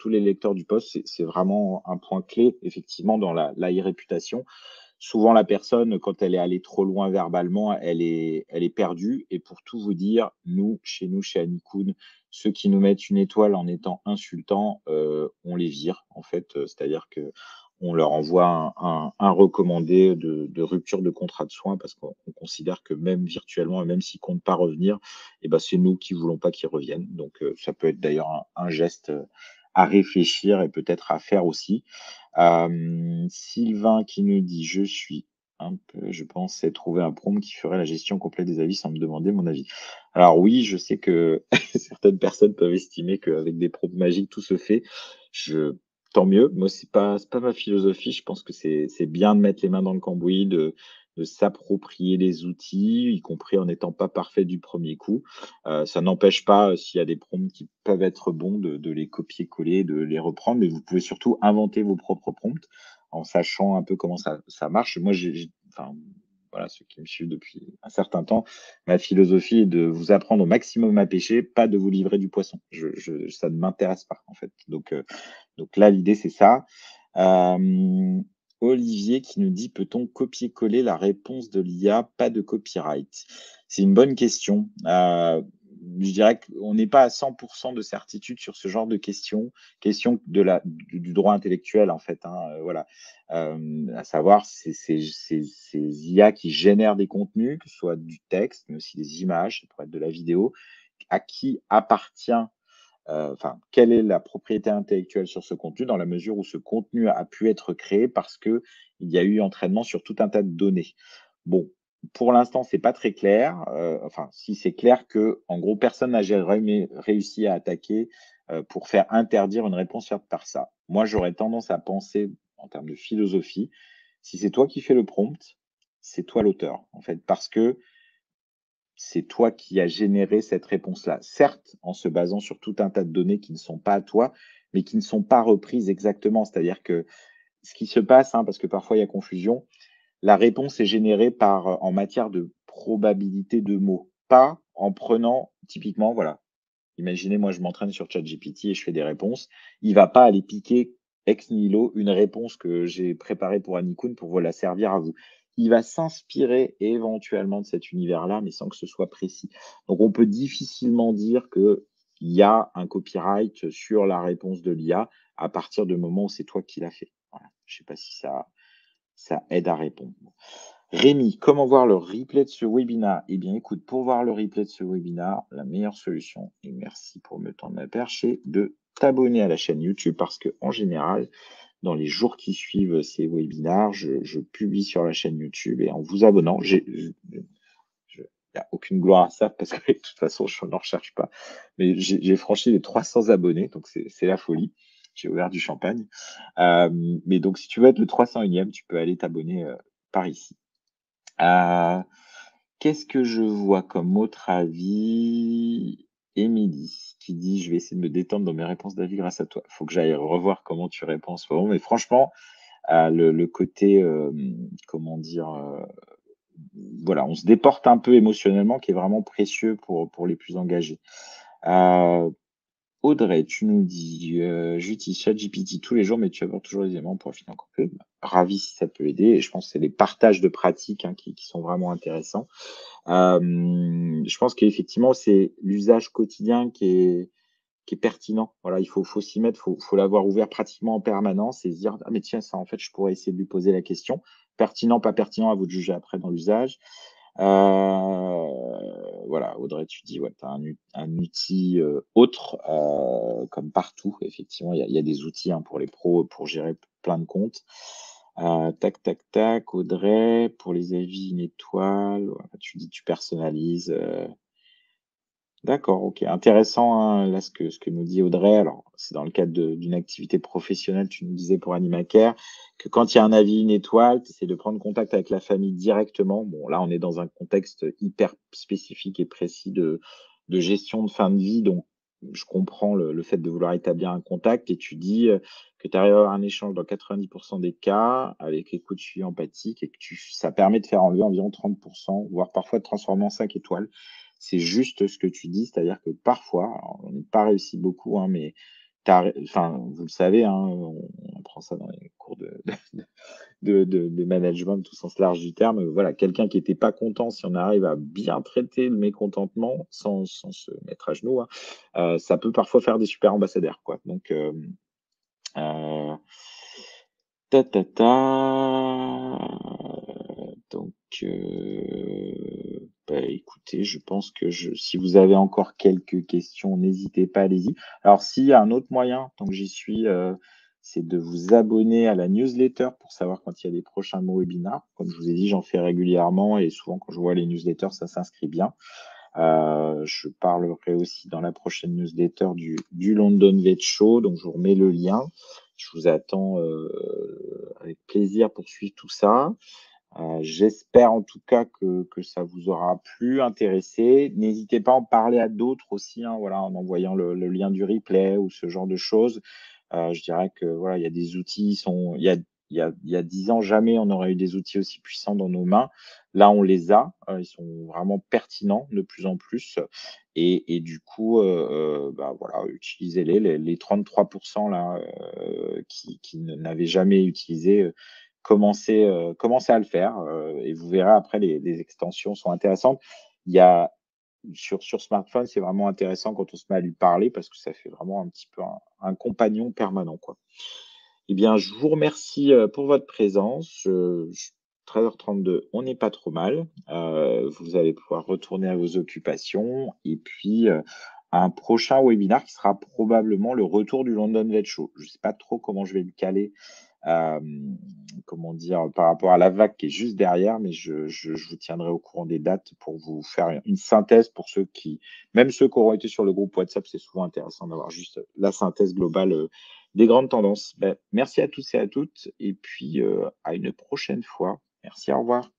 les lecteurs du poste. C'est vraiment un point clé, effectivement, dans la e-réputation. Souvent, la personne, quand elle est allée trop loin verbalement, elle est perdue. Et pour tout vous dire, nous, chez Anikoun, ceux qui nous mettent une étoile en étant insultants, on les vire, en fait. C'est-à-dire que on leur envoie un recommandé de rupture de contrat de soins parce qu'on considère que même virtuellement et même s'ils comptent pas revenir, eh ben, c'est nous qui voulons pas qu'ils reviennent. Donc, ça peut être d'ailleurs un geste à réfléchir et peut-être à faire aussi. Sylvain qui nous dit: «Je suis un peu je pensais trouver un prompt qui ferait la gestion complète des avis sans me demander mon avis». Alors oui, je sais que certaines personnes peuvent estimer qu'avec des prompts magiques, tout se fait. Je Tant mieux. Moi, c'est pas ma philosophie. Je pense que c'est bien de mettre les mains dans le cambouis, de s'approprier les outils, y compris en n'étant pas parfait du premier coup. Ça n'empêche pas, s'il y a des prompts qui peuvent être bons, de les copier-coller, de les reprendre, mais vous pouvez surtout inventer vos propres prompts en sachant un peu comment ça marche. Moi, enfin, voilà, ceux qui me suivent depuis un certain temps, ma philosophie est de vous apprendre au maximum à pêcher, pas de vous livrer du poisson. Ça ne m'intéresse pas, en fait. Donc là, l'idée, c'est ça. Euh, Olivier qui nous dit: peut-on copier-coller la réponse de l'IA? Pas de copyright. C'est une bonne question. Je dirais qu'on n'est pas à 100% de certitude sur ce genre de questions, question du droit intellectuel en fait, hein, voilà. À savoir, ces IA qui génèrent des contenus, que ce soit du texte, mais aussi des images, ça pourrait être de la vidéo, à qui appartient enfin, quelle est la propriété intellectuelle sur ce contenu dans la mesure où ce contenu a pu être créé parce que il y a eu entraînement sur tout un tas de données. Bon, pour l'instant, c'est pas très clair. Enfin, si c'est clair que, en gros, personne n'a réussi à attaquer pour faire interdire une réponse faite par ça. Moi, j'aurais tendance à penser, en termes de philosophie, si c'est toi qui fais le prompt, c'est toi l'auteur, en fait, parce que c'est toi qui as généré cette réponse-là. Certes, en se basant sur tout un tas de données qui ne sont pas à toi, mais qui ne sont pas reprises exactement. C'est-à-dire que ce qui se passe, hein, parce que parfois il y a confusion, la réponse est générée en matière de probabilité de mots, pas en prenant typiquement, voilà, imaginez, moi je m'entraîne sur ChatGPT et je fais des réponses. Il va pas aller piquer ex nihilo une réponse que j'ai préparée pour Anikoun pour vous la servir à vous. Il va s'inspirer éventuellement de cet univers-là, mais sans que ce soit précis. Donc on peut difficilement dire qu'il y a un copyright sur la réponse de l'IA à partir du moment où c'est toi qui l'as fait. Voilà. Je ne sais pas si ça aide à répondre. Rémi, comment voir le replay de ce webinaire? Eh bien, écoute, pour voir le replay de ce webinaire, la meilleure solution, et merci pour me tendre la perche, c'est de t'abonner à la chaîne YouTube parce que, en général, dans les jours qui suivent ces webinaires, je publie sur la chaîne YouTube et en vous abonnant, il n'y a aucune gloire à ça parce que de toute façon, je n'en recherche pas. Mais j'ai franchi les 300 abonnés, donc c'est la folie. J'ai ouvert du champagne. Mais donc, si tu veux être le 301e, tu peux aller t'abonner par ici. Qu'est-ce que je vois comme autre avis? Émilie qui dit: «Je vais essayer de me détendre dans mes réponses d'avis grâce à toi». Faut que j'aille revoir comment tu réponds en ce moment, mais franchement, le côté, comment dire? Voilà, on se déporte un peu émotionnellement qui est vraiment précieux pour les plus engagés. Heu, Audrey, tu nous dis: «J'utilise ChatGPT tous les jours, mais tu abordes toujours les éléments pour affiner encore plus». ravi si ça peut aider et je pense que c'est les partages de pratiques, hein, qui sont vraiment intéressants. Je pense qu'effectivement, c'est l'usage quotidien qui est pertinent. Voilà, il faut s'y mettre, faut l'avoir ouvert pratiquement en permanence et se dire: «Ah mais tiens, ça en fait, je pourrais essayer de lui poser la question». Pertinent, pas pertinent, à vous de juger après dans l'usage. Voilà, Audrey, tu dis, ouais, tu as un outil, autre, comme partout, effectivement, il y a des outils, hein, pour les pros, pour gérer plein de comptes. Tac, tac, tac, Audrey, pour les avis, une étoile, voilà, tu dis tu personnalises, d'accord, OK. Intéressant, hein, là, ce que nous dit Audrey. Alors, c'est dans le cadre d'une activité professionnelle, tu nous disais pour Animacare, que quand il y a un avis, une étoile, tu essaies de prendre contact avec la famille directement. Bon, là, on est dans un contexte hyper spécifique et précis de gestion de fin de vie, donc je comprends le fait de vouloir établir un contact et tu dis, que tu arrives à avoir un échange dans 90 des cas avec écoute, suivi empathique et que ça permet de faire enlever environ 30 voire parfois de transformer en 5 étoiles. C'est juste ce que tu dis, c'est-à-dire que parfois, alors on n'a pas réussi beaucoup, hein, mais enfin, vous le savez, hein, on apprend ça dans les cours de management au sens large du terme. Voilà, quelqu'un qui était pas content, si on arrive à bien traiter le mécontentement sans se mettre à genoux, hein, ça peut parfois faire des super ambassadeurs, quoi. Donc, heu, ta ta ta, donc, bah, écoutez, je pense que si vous avez encore quelques questions, n'hésitez pas, allez-y. Alors s'il y a un autre moyen, tant que j'y suis, c'est de vous abonner à la newsletter pour savoir quand il y a des prochains webinars. Comme je vous ai dit, j'en fais régulièrement et souvent quand je vois les newsletters, ça s'inscrit bien. Je parlerai aussi dans la prochaine newsletter du London Vet Show, donc je vous remets le lien. Je vous attends, avec plaisir pour suivre tout ça. J'espère en tout cas que ça vous aura plu, intéressé. N'hésitez pas à en parler à d'autres aussi, hein, voilà, en envoyant le lien du replay ou ce genre de choses. Je dirais que voilà, il y a des outils, il y a 10 ans, jamais on aurait eu des outils aussi puissants dans nos mains. Là, on les a, ils sont vraiment pertinents de plus en plus et du coup, bah, voilà, utilisez-les, les 33 là, qui n'avaient jamais utilisé, commencez à le faire, et vous verrez après les extensions sont intéressantes. Il y a sur smartphone, c'est vraiment intéressant quand on se met à lui parler parce que ça fait vraiment un petit peu un compagnon permanent, quoi. Eh bien, je vous remercie, pour votre présence. 13h32, on n'est pas trop mal. Vous allez pouvoir retourner à vos occupations et puis, un prochain webinar qui sera probablement le retour du London Vet Show. Je ne sais pas trop comment je vais le caler, hem, comment dire? Par rapport à la vague qui est juste derrière, mais je vous tiendrai au courant des dates pour vous faire une synthèse pour ceux qui même ceux qui auront été sur le groupe WhatsApp, c'est souvent intéressant d'avoir juste la synthèse globale, des grandes tendances. Beh, merci à tous et à toutes et puis, à une prochaine fois. Merci, au revoir.